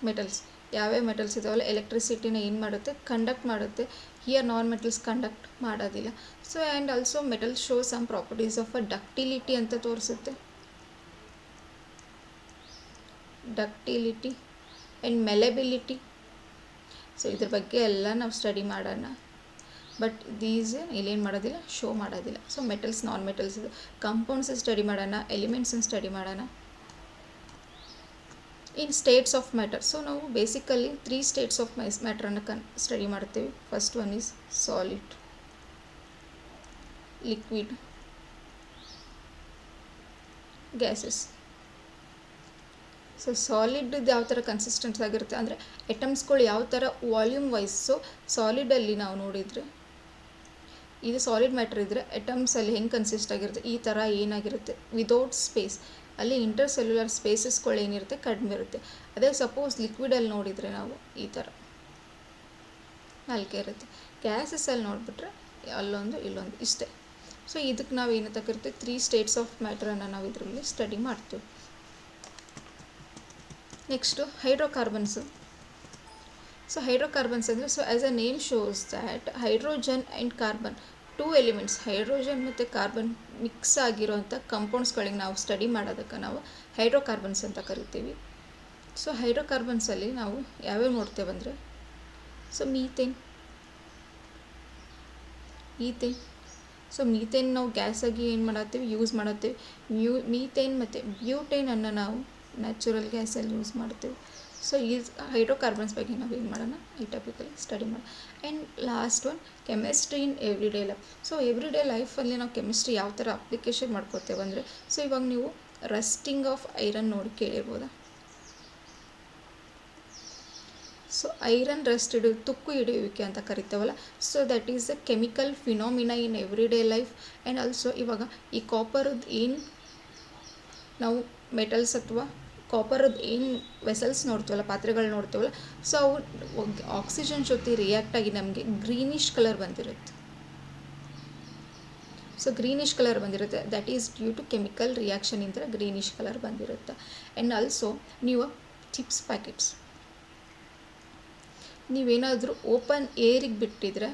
Speaker 1: ಮೆಟಲ್ಸ್. ಯಾವ್ಯಾವ ಮೆಟಲ್ಸ್ ಇದಾವಲ್ಲ ಎಲೆಕ್ಟ್ರಿಸಿಟಿನ ಏನು ಮಾಡುತ್ತೆ, ಕಂಡಕ್ಟ್ ಮಾಡುತ್ತೆ. ಹಿಯರ್ ನಾನ್ ಮೆಟಲ್ಸ್ ಕಂಡಕ್ಟ್ ಮಾಡೋದಿಲ್ಲ. So and also metals show some properties of a ductility ಅಂತ ತೋರಿಸುತ್ತೆ. Ductility and ಮೆಲೆಬಿಲಿಟಿ. ಸೊ ಇದ್ರ ಬಗ್ಗೆ ಎಲ್ಲ ನಾವು ಸ್ಟಡಿ ಮಾಡೋಣ, ಬಟ್ ದೀಸ್ ಇಲ್ಲೇನು ಮಾಡೋದಿಲ್ಲ, ಶೋ ಮಾಡೋದಿಲ್ಲ. So metals, non metals, compounds study ಮಾಡೋಣ, ಎಲಿಮೆಂಟ್ಸನ್ನು ಸ್ಟಡಿ ಮಾಡೋಣ. ಇನ್ ಸ್ಟೇಟ್ಸ್ ಆಫ್ ಮ್ಯಾಟರ್. ಸೊ ನಾವು ಬೇಸಿಕಲಿ 3 ಸ್ಟೇಟ್ಸ್ ಆಫ್ ಮ್ಯಾಟ್ರನ್ನು ಸ್ಟಡಿ ಮಾಡ್ತೀವಿ. First one is solid, liquid, gases. So solid ಯಾವ ಥರ ಕನ್ಸಿಸ್ಟೆನ್ಸ್ ಆಗಿರುತ್ತೆ ಅಂದರೆ ಎಟಮ್ಸ್ಗಳು ಯಾವ ಥರ ವಾಲ್ಯೂಮ್ ವೈಸ್. ಸೊ ಸಾಲಿಡಲ್ಲಿ ನಾವು ನೋಡಿದರೆ ಇದು ಸಾಲಿಡ್ ಮ್ಯಾಟರ್ ಇದ್ದರೆ ಎಟಮ್ಸಲ್ಲಿ ಹೆಂಗೆ ಕನ್ಸಿಸ್ಟ್ ಆಗಿರುತ್ತೆ, ಈ ಥರ ಏನಾಗಿರುತ್ತೆ, ವಿದೌಟ್ ಸ್ಪೇಸ್. ಅಲ್ಲಿ ಇಂಟರ್ಸೆಲ್ಯುಲರ್ ಸ್ಪೇಸಸ್ಗಳು ಏನಿರುತ್ತೆ ಕಡಿಮೆ ಇರುತ್ತೆ. ಅದೇ ಸಪೋಸ್ ಲಿಕ್ವಿಡಲ್ಲಿ ನೋಡಿದರೆ ನಾವು ಈ ಥರ 4 ಇರುತ್ತೆ. ಗ್ಯಾಸಸ್ಸಲ್ಲಿ ನೋಡಿಬಿಟ್ರೆ ಅಲ್ಲೊಂದು ಇಲ್ಲೊಂದು ಇಷ್ಟೇ. ಸೊ ಇದಕ್ಕೆ ನಾವು ಏನಂತ ಕರಿತೀವಿ, 3 ಸ್ಟೇಟ್ಸ್ ಆಫ್ ಮ್ಯಾಟ್ರನ್ನು ನಾವು ಇದರಲ್ಲಿ ಸ್ಟಡಿ ಮಾಡ್ತೀವಿ. ನೆಕ್ಸ್ಟು ಹೈಡ್ರೋಕಾರ್ಬನ್ಸು. ಸೊ ಹೈಡ್ರೋಕಾರ್ಬನ್ಸ್ ಅಂದರೆ, so as a name shows that hydrogen and carbon 2 elements, hydrogen ಮತ್ತು ಕಾರ್ಬನ್ ಮಿಕ್ಸ್ ಆಗಿರೋಂಥ ಕಂಪೌಂಡ್ಸ್ಗಳಿಗೆ ನಾವು ಸ್ಟಡಿ ಮಾಡೋದಕ್ಕೆ ನಾವು ಹೈಡ್ರೋಕಾರ್ಬನ್ಸ್ ಅಂತ ಕರಿತೀವಿ. ಸೊ ಹೈಡ್ರೋಕಾರ್ಬನ್ಸಲ್ಲಿ ನಾವು ಯಾವ್ಯಾವ ನೋಡ್ತೇವೆ ಅಂದರೆ, ಸೊ ಮೀಥೇನ್. ಸೊ ಮೀಥೇನ್ ನಾವು ಗ್ಯಾಸಾಗಿ ಏನು ಮಾಡತ್ತೀವಿ, ಯೂಸ್ ಮಾಡತ್ತೀವಿ. ಮೀಥೇನ್ ಮತ್ತು ಬ್ಯೂಟೇನನ್ನು ನಾವು ನ್ಯಾಚುರಲ್ ಗ್ಯಾಸಲ್ಲಿ ಯೂಸ್ ಮಾಡ್ತೀವಿ. ಸೊ ಈ ಹೈಡ್ರೋಕಾರ್ಬನ್ಸ್ ಬಗ್ಗೆ ನಾವು ಏನು ಮಾಡೋಣ ಈ ಟಾಪಿಕಲ್ಲಿ ಸ್ಟಡಿ ಮಾಡೋಣ. And last one chemistry in every day life. So every day ಲೈಫಲ್ಲಿ ನಾವು ಕೆಮಿಸ್ಟ್ರಿ ಯಾವ ಥರ ಅಪ್ಲಿಕೇಶನ್ ಮಾಡ್ಕೋತೇವೆ ಅಂದರೆ, ಸೊ ಇವಾಗ ನೀವು ರಸ್ಟಿಂಗ್ ಆಫ್ ಐರನ್ ನೋಡಿ ಕೇಳಿರ್ಬೋದಾ. ಸೊ ಐರನ್ ರಸ್ಟ್ ಹಿಡಿದು ತುಕ್ಕು ಹಿಡಿಯುವಿಕೆ ಅಂತ ಕರಿತೇವಲ್ಲ, so that is a chemical phenomena in every day life. And also ಇವಾಗ ಈ ಕಾಪರದ್ದು ಏನು ನಾವು ಮೆಟಲ್ಸ್ ಅಥವಾ ಕಾಪರದ್ದು ಏನು ವೆಸಲ್ಸ್ ನೋಡ್ತೀವಲ್ಲ, ಪಾತ್ರೆಗಳು ನೋಡ್ತೀವಲ್ಲ, ಸೊ ಅವು ಆಕ್ಸಿಜನ್ ಜೊತೆ ರಿಯಾಕ್ಟ್ ಆಗಿ ನಮಗೆ ಗ್ರೀನಿಶ್ ಕಲರ್ ಬಂದಿರುತ್ತೆ. ಸೊ ಗ್ರೀನಿಶ್ ಕಲರ್ ಬಂದಿರುತ್ತೆ, that is due to chemical reaction ಇಂದ ಗ್ರೀನಿಶ್ ಕಲರ್ ಬಂದಿರುತ್ತೆ. ಆ್ಯಂಡ್ ಆಲ್ಸೋ ನೀವು ಚಿಪ್ಸ್ ಪ್ಯಾಕೆಟ್ಸ್ ನೀವೇನಾದರೂ ಓಪನ್ ಏರಿಗೆ ಬಿಟ್ಟಿದ್ರೆ,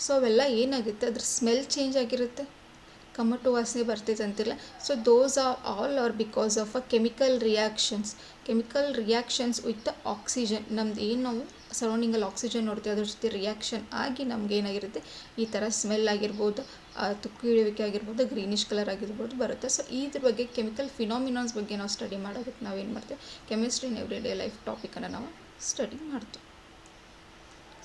Speaker 1: ಸೊ ಅವೆಲ್ಲ ಏನಾಗುತ್ತೆ, ಅದ್ರ ಸ್ಮೆಲ್ ಚೇಂಜ್ ಆಗಿರುತ್ತೆ, ಕಮ್ಮಟು ವಾಸನೆ ಬರ್ತೈತೆ ಅಂತಿಲ್ಲ. So those are all are because of a chemical reactions with the oxygen. ನಮ್ದು ಏನು ನಾವು ಸರೌಂಡಿಂಗಲ್ಲಿ ಆಕ್ಸಿಜನ್ ನೋಡ್ತೀವಿ ಅದ್ರ ಜೊತೆ ರಿಯಾಕ್ಷನ್ ಆಗಿ ನಮ್ಗೆ ಏನಾಗಿರುತ್ತೆ, ಈ ಥರ ಸ್ಮೆಲ್ ಆಗಿರ್ಬೋದು, ತುಕ್ಕು ಹಿಡಿಯುವಿಕೆ ಆಗಿರ್ಬೋದು, ಗ್ರೀನಿಶ್ ಕಲರ್ ಆಗಿರ್ಬೋದು ಬರುತ್ತೆ. ಸೊ ಇದ್ರ ಬಗ್ಗೆ ಕೆಮಿಕಲ್ ಫಿನಾಮಿನಾನ್ಸ್ ಬಗ್ಗೆ ನಾವು ಸ್ಟಡಿ ಮಾಡೋದಕ್ಕೆ ನಾವೇನು ಮಾಡ್ತೀವಿ, chemistry in every day life ಟಾಪಿಕನ್ನು ನಾವು ಸ್ಟಡಿ ಮಾಡ್ತೀವಿ.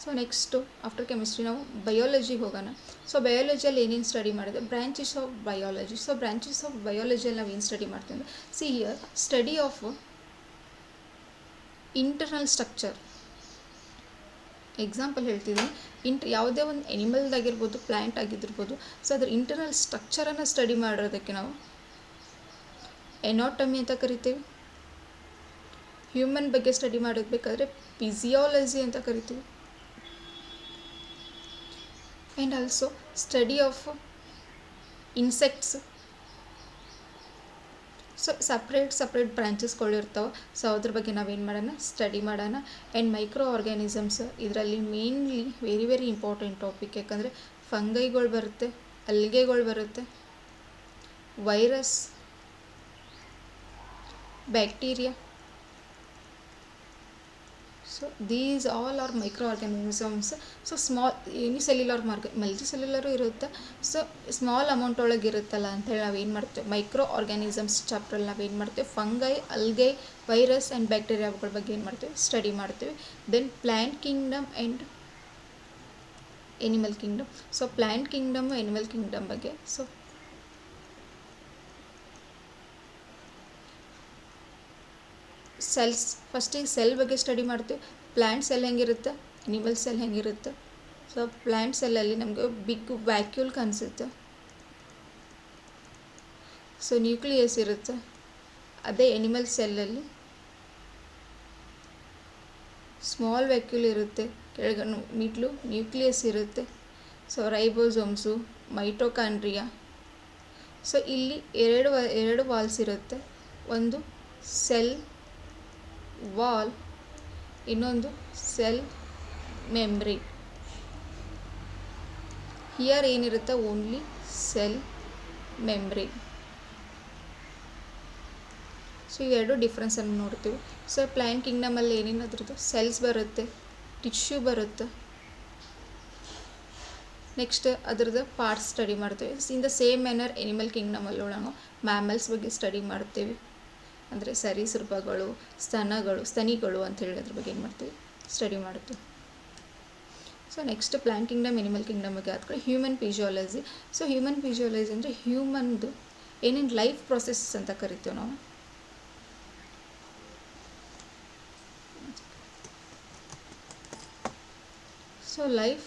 Speaker 1: ಸೊ ನೆಕ್ಸ್ಟು ಆಫ್ಟರ್ ಕೆಮಿಸ್ಟ್ರಿ ನಾವು ಬಯಾಲಜಿಗೆ ಹೋಗೋಣ. ಸೊ ಬಯಾಲಜಿಯಲ್ಲಿ ಏನೇನು ಸ್ಟಡಿ ಮಾಡಿದೆ, branches of biology. So branches of ಬಯಾಲಜಿಯಲ್ಲಿ ನಾವು ಏನು ಸ್ಟಡಿ ಮಾಡ್ತೀವಿ ಅಂದರೆ, see here study of internal structure. Example ಹೇಳ್ತಿದ್ದೀನಿ, ಯಾವುದೇ ಒಂದು ಎನಿಮಲ್ದಾಗಿರ್ಬೋದು, ಪ್ಲ್ಯಾಂಟ್ ಆಗಿರ್ಬೋದು, ಸೊ ಅದ್ರ ಇಂಟರ್ನಲ್ ಸ್ಟ್ರಕ್ಚರನ್ನು ಸ್ಟಡಿ ಮಾಡೋದಕ್ಕೆ ನಾವು ಎನಾಟಮಿ ಅಂತ ಕರಿತೀವಿ. ಹ್ಯೂಮನ್ ಬಗ್ಗೆ ಸ್ಟಡಿ ಮಾಡಬೇಕಾದ್ರೆ ಫಿಸಿಯಾಲಜಿ ಅಂತ ಕರಿತೀವಿ. And also study of insects. So separate ಬ್ರಾಂಚಸ್ಗಳಿರ್ತಾವೆ. ಸೊ ಅದ್ರ ಬಗ್ಗೆ ನಾವೇನು ಮಾಡೋಣ, ಸ್ಟಡಿ ಮಾಡೋಣ. ಆ್ಯಂಡ್ ಮೈಕ್ರೋ ಆರ್ಗ್ಯಾನಿಸಮ್ಸ್, ಇದರಲ್ಲಿ ಮೇನ್ಲಿ ವೆರಿ ಇಂಪಾರ್ಟೆಂಟ್ ಟಾಪಿಕ್. ಯಾಕಂದರೆ ಫಂಗೈಗಳು ಬರುತ್ತೆ, ಅಲ್ಗೆಗಳು ಬರುತ್ತೆ, virus, bacteria. So these all are micro organisms. So small unicellular multicellular ಇರುತ್ತೆ. ಸೊ ಸ್ಮಾಲ್ ಅಮೌಂಟ್ ಒಳಗೆ ಇರುತ್ತಲ್ಲ ಅಂತೇಳಿ ನಾವೇನು ಮಾಡ್ತೇವೆ, ಮೈಕ್ರೋ ಆರ್ಗ್ಯಾನಿಸಮ್ಸ್ ಚಾಪ್ಟ್ರಲ್ಲಿ ನಾವೇನು ಮಾಡ್ತೇವೆ, ಫಂಗೈ, ಅಲ್ಗೈ, ವೈರಸ್ ಆ್ಯಂಡ್ ಬ್ಯಾಕ್ಟೀರಿಯಾಗಳ ಬಗ್ಗೆ ಏನು ಮಾಡ್ತೀವಿ, ಸ್ಟಡಿ ಮಾಡ್ತೀವಿ. Then plant kingdom and animal kingdom. So plant kingdom, animal kingdom ಬಗ್ಗೆ ಸೊ ಸೆಲ್ಸ್, ಫಸ್ಟಿಗೆ ಸೆಲ್ ಬಗ್ಗೆ ಸ್ಟಡಿ ಮಾಡ್ತೀವಿ. ಪ್ಲ್ಯಾಂಟ್ ಸೆಲ್ ಹೆಂಗಿರುತ್ತೆ, ಎನಿಮಲ್ ಸೆಲ್ ಹೆಂಗಿರುತ್ತೆ. ಸೊ ಪ್ಲ್ಯಾಂಟ್ ಸೆಲ್ಲಲ್ಲಿ ನಮಗೆ ಬಿಗ್ ವ್ಯಾಕ್ಯೂಲ್ ಕಾಣಿಸುತ್ತೆ, ಸೊ ನ್ಯೂಕ್ಲಿಯಸ್ ಇರುತ್ತೆ. ಅದೇ ಎನಿಮಲ್ ಸೆಲ್ಲಲ್ಲಿ ಸ್ಮಾಲ್ ವ್ಯಾಕ್ಯೂಲ್ ಇರುತ್ತೆ, ಕೆಳಗೆ ಮಿಡ್ಲು ನ್ಯೂಕ್ಲಿಯಸ್ ಇರುತ್ತೆ. So ribosomes, mitochondria. ಸೊ ಇಲ್ಲಿ ಎರಡು ವಾಲ್ಸ್ ಇರುತ್ತೆ, ಒಂದು ಸೆಲ್ ವಾಲ್, ಇನ್ನೊಂದು ಸೆಲ್ ಮೆಮ್ಬ್ರೇನ್. ಹಿಯರ್ ಏನಿರುತ್ತೆ, ಓನ್ಲಿ ಸೆಲ್ ಮೆಮ್ಬ್ರೇನ್. ಸೊ ಇವೆರಡು ಡಿಫ್ರೆನ್ಸನ್ನು ನೋಡ್ತೀವಿ. ಸೊ ಪ್ಲ್ಯಾಂಟ್ ಕಿಂಗ್ಡಮಲ್ಲಿ ಏನೇನಾದ್ರದ್ದು ಸೆಲ್ಸ್ ಬರುತ್ತೆ, ಟಿಶ್ಯೂ ಬರುತ್ತೆ. ನೆಕ್ಸ್ಟ್ ಅದ್ರದ್ದು ಪಾರ್ಟ್ಸ್ ಸ್ಟಡಿ ಮಾಡ್ತೀವಿ. In the same manner animal ಕಿಂಗ್ಡಮಲ್ಲಿ ನಾವು ಮ್ಯಾಮಲ್ಸ್ ಬಗ್ಗೆ ಸ್ಟಡಿ ಮಾಡ್ತೀವಿ. ಅಂದರೆ ಸರೀಸೃಪಗಳು, ಸ್ತನಿಗಳು ಅಂತ ಹೇಳಿ ಅದ್ರ ಬಗ್ಗೆ ಏನು ಮಾಡ್ತೀವಿ, ಸ್ಟಡಿ ಮಾಡ್ತೀವಿ. So next plant kingdom, animal kingdom ಬಗ್ಗೆ ಆದ್ಮೇಲೆ human physiology. So human physiology ಅಂದರೆ ಹ್ಯೂಮನ್ದು ಏನೇನು ಲೈಫ್ ಪ್ರೊಸೆಸಸ್ ಅಂತ ಕರಿತೀವಿ ನಾವು. ಸೊ ಲೈಫ್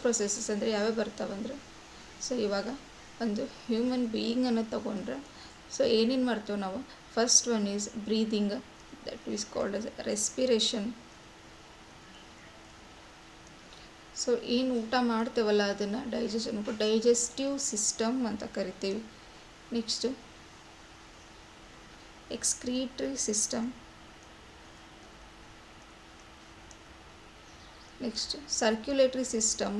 Speaker 1: ಪ್ರೊಸೆಸಸ್ ಅಂದರೆ ಯಾವ್ಯಾವ ಬರ್ತಾವಂದ್ರೆ, ಸೊ ಇವಾಗ ಒಂದು ಹ್ಯೂಮನ್ ಬೀಯಿಂಗನ್ನು ತಗೊಂಡ್ರೆ ಸೊ ಏನೇನು ಮಾಡ್ತೇವೆ ನಾವು, first one is breathing, that is called as respiration. So ಏನು ಊಟ ಮಾಡ್ತೇವಲ್ಲ ಅದನ್ನು ಡೈಜೆಸ್ಟಿವ್ ಸಿಸ್ಟಮ್ ಅಂತ ಕರಿತೀವಿ. Next excretory system. Next circulatory system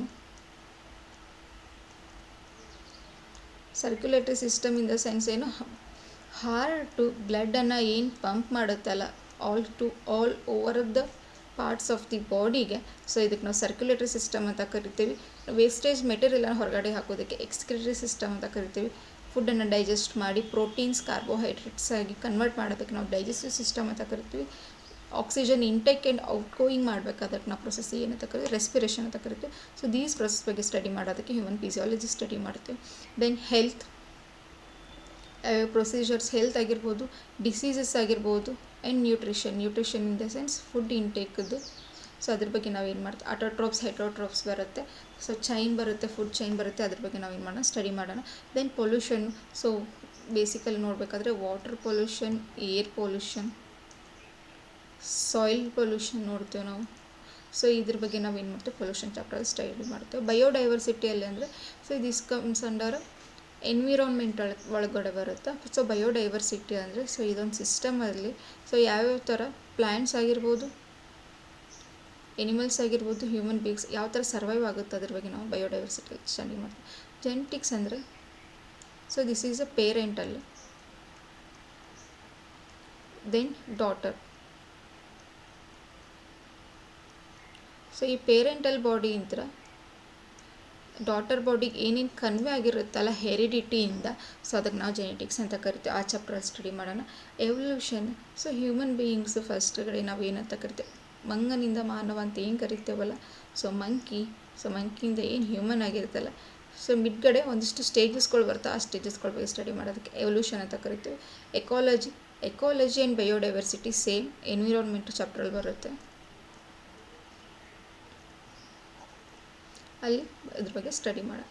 Speaker 1: in the sense ಏನು, ಹಾರ್ಟು ಬ್ಲಡ್ಡನ್ನು ಏನು ಪಂಪ್ ಮಾಡುತ್ತಲ್ಲ all over the parts of the ಬಾಡಿಗೆ. ಸೊ ಇದಕ್ಕೆ ನಾವು ಸರ್ಕ್ಯುಲೇಟರಿ ಸಿಸ್ಟಮ್ ಅಂತ ಕರಿತೀವಿ. ವೇಸ್ಟೇಜ್ ಮೆಟೀರಿಯಲನ್ನು ಹೊರಗಡೆ ಹಾಕೋದಕ್ಕೆ ಎಕ್ಸ್ಕ್ರೀಟರಿ ಸಿಸ್ಟಮ್ ಅಂತ ಕರಿತೀವಿ. ಫುಡ್ಡನ್ನು ಡೈಜೆಸ್ಟ್ ಮಾಡಿ ಪ್ರೋಟೀನ್ಸ್ ಕಾರ್ಬೋಹೈಡ್ರೇಟ್ಸ್ ಆಗಿ ಕನ್ವರ್ಟ್ ಮಾಡೋದಕ್ಕೆ ನಾವು ಡೈಜೆಸ್ಟಿವ್ ಸಿಸ್ಟಮ್ ಅಂತ ಕರಿತೀವಿ. Oxygen intake and out going ಮಾಡಬೇಕಾದಕ್ಕೆ ನಾವು ಪ್ರೊಸೆಸ್ ಏನಂತ ಕರಿತೀವಿ, ರೆಸ್ಪಿರೇಷನ್ ಅಂತ ಕರಿತೀವಿ. ಸೊ ದೀಸ್ ಪ್ರೊಸೆಸ್ ಬಗ್ಗೆ ಸ್ಟಡಿ ಮಾಡೋದಕ್ಕೆ ಹ್ಯೂಮನ್ ಫಿಸಿಯಾಲಜಿ ಸ್ಟಡಿ ಮಾಡ್ತೀವಿ. ದೆನ್ ಹೆಲ್ತ್ ಪ್ರೊಸೀಜರ್ಸ್, ಹೆಲ್ತ್ ಆಗಿರ್ಬೋದು, ಡಿಸೀಸಸ್ ಆಗಿರ್ಬೋದು, and nutrition in the sense food ಇಂಟೇಕದ್ದು. ಸೊ ಅದ್ರ ಬಗ್ಗೆ ನಾವೇನು ಮಾಡ್ತೀವಿ, ಆಟೋಟ್ರೋಪ್ಸ್ ಹೆಟೋಟ್ರೋಪ್ಸ್ ಬರುತ್ತೆ, ಸೊ ಚೈನ್ ಬರುತ್ತೆ, ಫುಡ್ ಚೈನ್ ಬರುತ್ತೆ, ಅದ್ರ ಬಗ್ಗೆ ನಾವೇನು ಮಾಡೋಣ, ಸ್ಟಡಿ ಮಾಡೋಣ. ದೆನ್ ಪೊಲ್ಯೂಷನ್, ಸೊ ಬೇಸಿಕಲಿ ನೋಡಬೇಕಾದ್ರೆ water pollution, air pollution, soil pollution ನೋಡ್ತೇವೆ ನಾವು. ಸೊ ಇದ್ರ ಬಗ್ಗೆ ನಾವೇನು ಮಾಡ್ತೀವಿ, ಪೊಲ್ಯೂಷನ್ ಚಾಪ್ಟರ್ ಸ್ಟಡಿ ಮಾಡ್ತೇವೆ. ಬಯೋಡೈವರ್ಸಿಟಿಯಲ್ಲಿ ಅಂದರೆ so this comes under environment ಒಳಗಡೆ ಬರುತ್ತೆ. ಸೊ ಬಯೋಡೈವರ್ಸಿಟಿ ಅಂದರೆ ಸೊ ಇದೊಂದು ಸಿಸ್ಟಮಲ್ಲಿ ಸೊ ಯಾವ್ಯಾವ ಥರ ಪ್ಲ್ಯಾಂಟ್ಸ್ ಆಗಿರ್ಬೋದು, ಎನಿಮಲ್ಸ್ ಆಗಿರ್ಬೋದು, ಹ್ಯೂಮನ್ ಬೀಯಿಂಗ್ಸ್ ಯಾವ ಥರ ಸರ್ವೈವ್ ಆಗುತ್ತೆ ಅದ್ರ ಬಗ್ಗೆ ನಾವು ಬಯೋಡೈವರ್ಸಿಟಿ ಸ್ಟಡಿ ಮಾಡ್ತೀವಿ. ಜೆನೆಟಿಕ್ಸ್ ಅಂದರೆ so this is a parental, then daughter. So ಈ ಪೇರೆಂಟಲ್ ಬಾಡಿ ಇಂದ ಡಾಟರ್ ಬಾಡಿಗೆ ಏನೇನು ಕನ್ವೆ ಆಗಿರುತ್ತಲ್ಲ ಹೆರಿಡಿಟಿಯಿಂದ, ಸೊ ಅದಕ್ಕೆ ನಾವು ಜೆನೆಟಿಕ್ಸ್ ಅಂತ ಕರಿತೀವಿ. ಆ ಚಾಪ್ಟರ್ ಸ್ಟಡಿ ಮಾಡೋಣ. Evolution, so human beings first ಕಡೆ ನಾವು ಏನಂತ ಕರಿತೇವೆ, ಮಂಗನಿಂದ ಮಾನವ ಅಂತ ಏನು ಕರಿತೇವಲ್ಲ, ಸೊ ಮಂಕಿಯಿಂದ ಏನು ಹ್ಯೂಮನ್ ಆಗಿರುತ್ತಲ್ಲ, ಸೊ ಮಿಡ್ಗಡೆ ಒಂದಿಷ್ಟು ಸ್ಟೇಜಸ್ಗಳು ಬರುತ್ತೆ, ಆ ಸ್ಟೇಜಸ್ಗಳ ಬಗ್ಗೆ ಸ್ಟಡಿ ಮಾಡೋದಕ್ಕೆ ಎವಲ್ಯೂಷನ್ ಅಂತ ಕರಿತೀವಿ. Ecology and biodiversity same environment ಚಾಪ್ಟ್ರಲ್ಲಿ ಬರುತ್ತೆ, ಅಲ್ಲಿ ಅದ್ರ ಬಗ್ಗೆ ಸ್ಟಡಿ ಮಾಡೋಣ.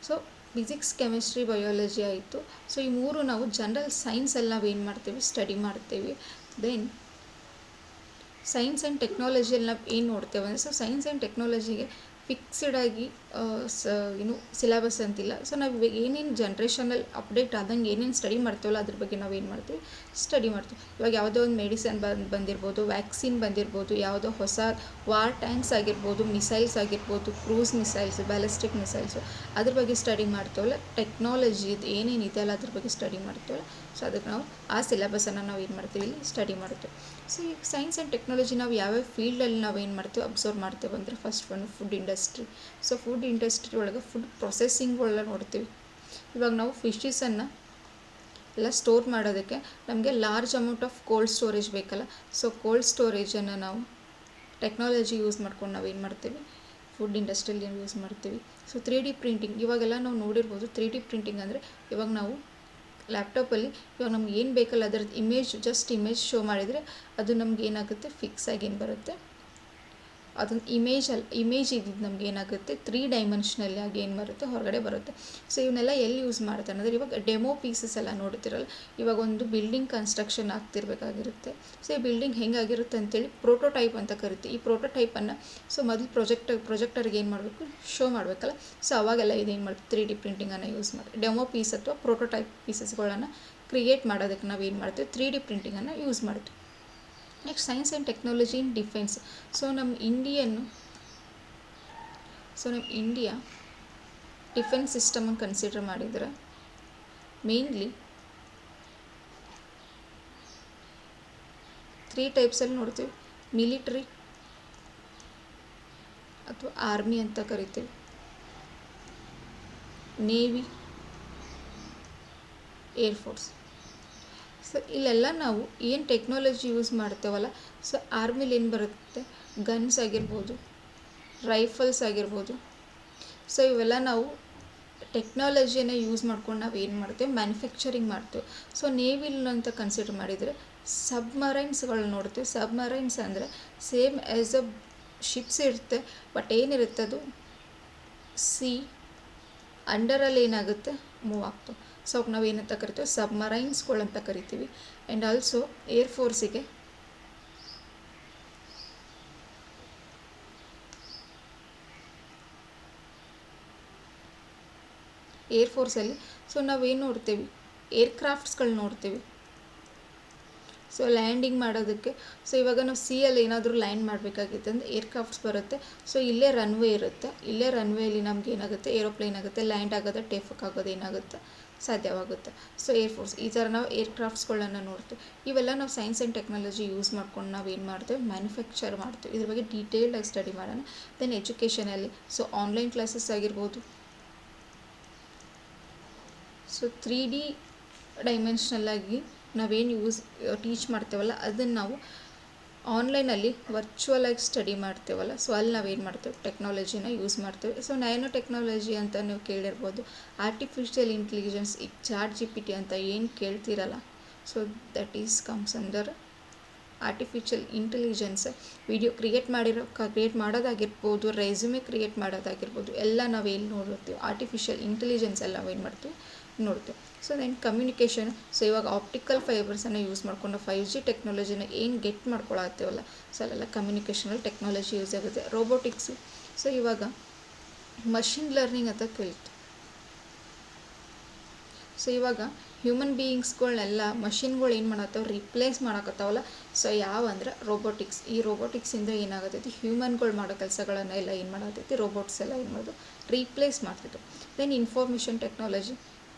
Speaker 1: ಸೊ ಫಿಸಿಕ್ಸ್, ಕೆಮಿಸ್ಟ್ರಿ, ಬಯಾಲಜಿ ಆಯಿತು. ಸೊ ಈ ಮೂರು ನಾವು ಜನರಲ್ ಸೈನ್ಸಲ್ಲಿ ನಾವೇನು ಮಾಡ್ತೀವಿ, ಸ್ಟಡಿ ಮಾಡ್ತೀವಿ. ದೆನ್ ಸೈನ್ಸ್ ಆ್ಯಂಡ್ ಟೆಕ್ನಾಲಜಿಯಲ್ಲಿ ನಾವು ಏನು ನೋಡ್ತೇವೆ ಅಂದರೆ ಸೊ ಸೈನ್ಸ್ ಆ್ಯಂಡ್ ಟೆಕ್ನಾಲಜಿಗೆ ಫಿಕ್ಸ್ಡ್ ಆಗಿ ಏನು ಸಿಲೆಬಸ್ ಅಂತಿಲ್ಲ. ಸೊ ನಾವು ಏನೇನು ಜನ್ರೇಷನಲ್ಲಿ ಅಪ್ಡೇಟ್ ಆದಂಗೆ ಏನೇನು ಸ್ಟಡಿ ಮಾಡ್ತೀವಲ್ಲ ಅದ್ರ ಬಗ್ಗೆ ನಾವು ಏನು ಮಾಡ್ತೀವಿ, ಸ್ಟಡಿ ಮಾಡ್ತೀವಿ. ಇವಾಗ ಯಾವುದೋ ಒಂದು ಮೆಡಿಸಿನ್ ಬಂದಿರ್ಬೋದು, ವ್ಯಾಕ್ಸಿನ್ ಬಂದಿರ್ಬೋದು, ಯಾವುದೋ ಹೊಸ ವಾರ್ ಟ್ಯಾಂಕ್ಸ್ ಆಗಿರ್ಬೋದು, ಮಿಸೈಲ್ಸ್ ಆಗಿರ್ಬೋದು, ಕ್ರೂಸ್ ಮಿಸೈಲ್ಸ್, ಬ್ಯಾಲಿಸ್ಟಿಕ್ ಮಿಸೈಲ್ಸು, ಅದ್ರ ಬಗ್ಗೆ ಸ್ಟಡಿ ಮಾಡ್ತೀವಲ್ಲ. ಟೆಕ್ನಾಲಜಿ ಏನೇನಿದೆ ಅಲ್ಲ ಅದ್ರ ಬಗ್ಗೆ ಸ್ಟಡಿ ಮಾಡ್ತೀವಲ್ಲ, ಸೊ ಅದಕ್ಕೆ ನಾವು ಆ ಸಿಲೆಬಸನ್ನು ನಾವು ಏನು ಮಾಡ್ತೀವಿ, ಇಲ್ಲಿ ಸ್ಟಡಿ ಮಾಡ್ತೀವಿ. ಸೊ ಈ ಸೈನ್ಸ್ ಆ್ಯಂಡ್ ಟೆಕ್ನಾಲಜಿ ನಾವು ಯಾವ್ಯಾವ ಫೀಲ್ಡಲ್ಲಿ ನಾವು ಏನು ಮಾಡ್ತೀವಿ, ಅಬ್ಸರ್ವ್ ಮಾಡ್ತೇವೆ ಅಂದರೆ ಫಸ್ಟ್ ಒಂದು food industry. So food industry ಒಳಗೆ ಫುಡ್ ಪ್ರೊಸೆಸಿಂಗ್ ಒಳಗೆ ನೋಡ್ತೀವಿ. ಇವಾಗ ನಾವು ಫಿಶಸನ್ನು ಎಲ್ಲ ಸ್ಟೋರ್ ಮಾಡೋದಕ್ಕೆ ನಮಗೆ large amount of cold storage ಬೇಕಲ್ಲ. ಸೊ ಕೋಲ್ಡ್ ಸ್ಟೋರೇಜನ್ನು ನಾವು ಟೆಕ್ನಾಲಜಿ ಯೂಸ್ ಮಾಡ್ಕೊಂಡು ನಾವು ಏನು ಮಾಡ್ತೀವಿ, ಫುಡ್ ಇಂಡಸ್ಟ್ರಿಯಲ್ಲಿ ಯೂಸ್ ಮಾಡ್ತೀವಿ. ಸೊ 3D ಪ್ರಿಂಟಿಂಗ್ ಇವಾಗೆಲ್ಲ ನಾವು ನೋಡಿರ್ಬೋದು. 3D ಪ್ರಿಂಟಿಂಗ್ ಅಂದರೆ ಇವಾಗ ನಾವು ಲ್ಯಾಪ್ಟಾಪಲ್ಲಿ ಇವಾಗ ನಮ್ಗೆ ಏನು ಬೇಕಲ್ಲ ಅದರದ್ದು ಇಮೇಜ್ ಶೋ ಮಾಡಿದರೆ ಅದು ನಮ್ಗೆ ಏನಾಗುತ್ತೆ, ಫಿಕ್ಸ್ ಆಗಿ ಏನು ಬರುತ್ತೆ, ಅದೊಂದು ಇಮೇಜ್ ಇದ್ದಿದ್ದು ನಮ್ಗೆ ಏನಾಗುತ್ತೆ 3 ಡೈಮೆನ್ಷನಲ್ಲಿ ಆಗಿ ಏನು ಬರುತ್ತೆ, ಹೊರಗಡೆ ಬರುತ್ತೆ. ಸೊ ಇವನ್ನೆಲ್ಲ ಎಲ್ಲಿ ಯೂಸ್ ಮಾಡ್ತಾರೆ ಅಂದರೆ ಇವಾಗ ಡೆಮೋ ಪೀಸಸ್ ಎಲ್ಲ ನೋಡ್ತಿರಲ್ಲ, ಇವಾಗ ಒಂದು ಬಿಲ್ಡಿಂಗ್ ಕನ್ಸ್ಟ್ರಕ್ಷನ್ ಆಗ್ತಿರ್ಬೇಕಾಗಿರುತ್ತೆ. ಸೊ ಈ ಬಿಲ್ಡಿಂಗ್ ಹೆಂಗಾಗಿರುತ್ತೆ ಅಂತೇಳಿ ಪ್ರೋಟೋಟೈಪ್ ಅಂತ ಕರಿತೀವಿ. ಈ ಪ್ರೋಟೋಟೈಪನ್ನು ಸೊ ಮೊದಲು ಪ್ರೊಜೆಕ್ಟರ್ಗೆ ಏನು ಮಾಡಬೇಕು, ಶೋ ಮಾಡಬೇಕಲ್ಲ. ಸೊ ಅವಾಗೆಲ್ಲ ಇದೇನು ಮಾಡ್ತೀವಿ, 3D ಪ್ರಿಂಟಿಂಗನ್ನು ಯೂಸ್ ಮಾಡಿ ಡೆಮೋ ಪೀಸ್ ಅಥವಾ ಪ್ರೋಟೋಟೈಪ್ ಪೀಸಸ್ಗಳನ್ನು ಕ್ರಿಯೇಟ್ ಮಾಡೋದಕ್ಕೆ ನಾವು ಏನು ಮಾಡ್ತೀವಿ, 3D ಪ್ರಿಂಟಿಂಗನ್ನು ಯೂಸ್ ಮಾಡ್ತೀವಿ. Next science and technology in defence. So ನಮ್ಮ ಇಂಡಿಯಾ ಡಿಫೆನ್ಸ್ ಸಿಸ್ಟಮನ್ನು ಕನ್ಸಿಡರ್ ಮಾಡಿದರೆ ಮೇನ್ಲಿ 3 ಟೈಪ್ಸಲ್ಲಿ ನೋಡ್ತೀವಿ. ಮಿಲಿಟರಿ ಅಥವಾ ಆರ್ಮಿ ಅಂತ ಕರಿತೀವಿ, ನೇವಿ, ಏರ್ಫೋರ್ಸ್. ಸೊ ಇಲ್ಲೆಲ್ಲ ನಾವು ಏನು ಟೆಕ್ನಾಲಜಿ ಯೂಸ್ ಮಾಡ್ತೇವಲ್ಲ, ಸೊ ಆರ್ಮಿಲಿ ಏನು ಬರುತ್ತೆ, ಗನ್ಸ್ ಆಗಿರ್ಬೋದು, ರೈಫಲ್ಸ್ ಆಗಿರ್ಬೋದು. ಸೊ ಇವೆಲ್ಲ ನಾವು ಟೆಕ್ನಾಲಜಿಯನ್ನು ಯೂಸ್ ಮಾಡ್ಕೊಂಡು ನಾವು ಏನು ಮಾಡ್ತೇವೆ, ಮ್ಯಾನುಫ್ಯಾಕ್ಚರಿಂಗ್ ಮಾಡ್ತೇವೆ. ಸೊ ನೇವಿಲ್ ಅಂತ ಕನ್ಸಿಡರ್ ಮಾಡಿದರೆ ಸಬ್ಮರೈನ್ಸ್ಗಳು ನೋಡ್ತೀವಿ. ಸಬ್ಮರೈನ್ಸ್ ಅಂದರೆ ಸೇಮ್ ಆ್ಯಸ್ ಅ ಶಿಪ್ಸ್ ಇರುತ್ತೆ, ಬಟ್ ಏನಿರುತ್ತೆ ಅದು ಸಿ ಅಂಡರಲ್ಲಿ ಏನಾಗುತ್ತೆ, ಮೂವ್ ಆಗ್ತವೆ. ಸೊ ಅವಾಗ ನಾವು ಏನಂತ ಕರಿತೀವಿ, ಸಬ್ಮರೈನ್ಸ್ಗಳು ಅಂತ ಕರಿತೀವಿ. ಆ್ಯಂಡ್ ಆಲ್ಸೋ ಏರ್ಫೋರ್ಸಿಗೆ ಏರ್ಫೋರ್ಸಲ್ಲಿ ಸೊ ನಾವೇನು ನೋಡ್ತೀವಿ, ಏರ್ಕ್ರಾಫ್ಟ್ಸ್ಗಳು ನೋಡ್ತೀವಿ. ಸೊ ಲ್ಯಾಂಡಿಂಗ್ ಮಾಡೋದಕ್ಕೆ ಸೊ ಇವಾಗ ನಾವು ಸಿಯಲ್ಲಿ ಏನಾದರೂ ಲ್ಯಾಂಡ್ ಮಾಡಬೇಕಾಗಿತ್ತು ಅಂದರೆ ಏರ್ಕ್ರಾಫ್ಟ್ಸ್ ಬರುತ್ತೆ. ಸೊ ಇಲ್ಲೇ ರನ್ವೇ ಇರುತ್ತೆ, ಇಲ್ಲೇ ರನ್ವೇಲಿ ನಮ್ಗೆ ಏನಾಗುತ್ತೆ, ಏರೋಪ್ಲೇನ್ ಆಗುತ್ತೆ, ಲ್ಯಾಂಡ್ ಆಗೋದು, ಟೇಫಕ್ ಆಗೋದು ಏನಾಗುತ್ತೆ, ಸಾಧ್ಯವಾಗುತ್ತೆ. ಸೊ ಏರ್ಫೋರ್ಸ್ ಈ ಥರ ನಾವು ಏರ್ಕ್ರಾಫ್ಟ್ಸ್ಗಳನ್ನು ನೋಡ್ತೀವಿ. ಇವೆಲ್ಲ ನಾವು ಸೈನ್ಸ್ ಆ್ಯಂಡ್ ಟೆಕ್ನಾಲಜಿ ಯೂಸ್ ಮಾಡ್ಕೊಂಡು ನಾವು ಏನು ಮಾಡ್ತೇವೆ, ಮ್ಯಾನುಫ್ಯಾಕ್ಚರ್ ಮಾಡ್ತೀವಿ. ಇದ್ರ ಬಗ್ಗೆ ಡೀಟೇಲ್ಡಾಗಿ ಸ್ಟಡಿ ಮಾಡೋಣ. ದೆನ್ ಎಜುಕೇಷನಲ್ಲಿ ಸೊ ಆನ್ಲೈನ್ ಕ್ಲಾಸಸ್ ಆಗಿರ್ಬೋದು, ಸೊ 3D ಡೈಮೆನ್ಷನಲ್ಲಾಗಿ ನಾವೇನು ಟೀಚ್ ಮಾಡ್ತೇವಲ್ಲ ಅದನ್ನು ನಾವು ಆನ್ಲೈನಲ್ಲಿ ವರ್ಚುವಲಾಗಿ ಸ್ಟಡಿ ಮಾಡ್ತೇವಲ್ಲ, ಸೊ ಅಲ್ಲಿ ನಾವೇನು ಮಾಡ್ತೇವೆ, ಟೆಕ್ನಾಲಜಿನ ಯೂಸ್ ಮಾಡ್ತೇವೆ. ಸೊ ನ್ಯಾನೋ ಟೆಕ್ನಾಲಜಿ ಅಂತ ನೀವು ಕೇಳಿರ್ಬೋದು. ಆರ್ಟಿಫಿಷಿಯಲ್ ಇಂಟೆಲಿಜೆನ್ಸ್, ಈಗ ChatGPT ಅಂತ ಏನು ಕೇಳ್ತಿರಲ್ಲ, so that is comes under artificial intelligence. Video create ಮಾಡೋದಾಗಿರ್ಬೋದು, ರೆಸ್ಯೂಮೆ ಕ್ರಿಯೇಟ್ ಮಾಡೋದಾಗಿರ್ಬೋದು, ಎಲ್ಲ ನಾವೇನು ನೋಡ್ತೀವಿ, ಆರ್ಟಿಫಿಷಿಯಲ್ ಇಂಟೆಲಿಜೆನ್ಸ್ ಎಲ್ಲ ನಾವೇನು ಮಾಡ್ತೀವಿ, ನೋಡ್ತೀವಿ. So then communication. ಸೊ ಇವಾಗ ಆಪ್ಟಿಕಲ್ ಫೈಬರ್ಸನ್ನು ಯೂಸ್ ಮಾಡ್ಕೊಂಡು 5G ಟೆಕ್ನಾಲಜಿನ ಏನು ಗೆಟ್ ಮಾಡ್ಕೊಳತ್ತೀವಲ್ಲ, ಸೊ ಅಲ್ಲೆಲ್ಲ ಕಮ್ಯುನಿಕೇಷನಲ್ಲಿ ಟೆಕ್ನಾಲಜಿ ಯೂಸ್ ಆಗುತ್ತೆ. ರೋಬೋಟಿಕ್ಸು. ಸೊ ಇವಾಗ ಮಷಿನ್ ಲರ್ನಿಂಗ್ ಅಂತ ಕೇಳ್ತೀವಿ. ಸೊ ಇವಾಗ ಹ್ಯೂಮನ್ ಬೀಯಿಂಗ್ಸ್ಗಳನ್ನೆಲ್ಲ ಮಷಿನ್ಗಳು ಏನು ಮಾಡತ್ತವ, ರಿಪ್ಲೇಸ್ ಮಾಡಕತ್ತಾವಲ್ಲ. ಸೊ ಅಂದ್ರೆ ರೋಬೋಟಿಕ್ಸ್. ಈ ರೋಬೋಟಿಕ್ಸಿಂದ ಏನಾಗತ್ತೈತಿ, ಹ್ಯೂಮನ್ಗಳು ಮಾಡೋ ಕೆಲಸಗಳನ್ನು ಎಲ್ಲ ಏನು ಮಾಡತ್ತೈತಿ, ರೋಬೋಟ್ಸ್ ಎಲ್ಲ ಏನು ಮಾಡೋದು, ರೀಪ್ಲೇಸ್ ಮಾಡ್ತಿತ್ತು. Then information technology,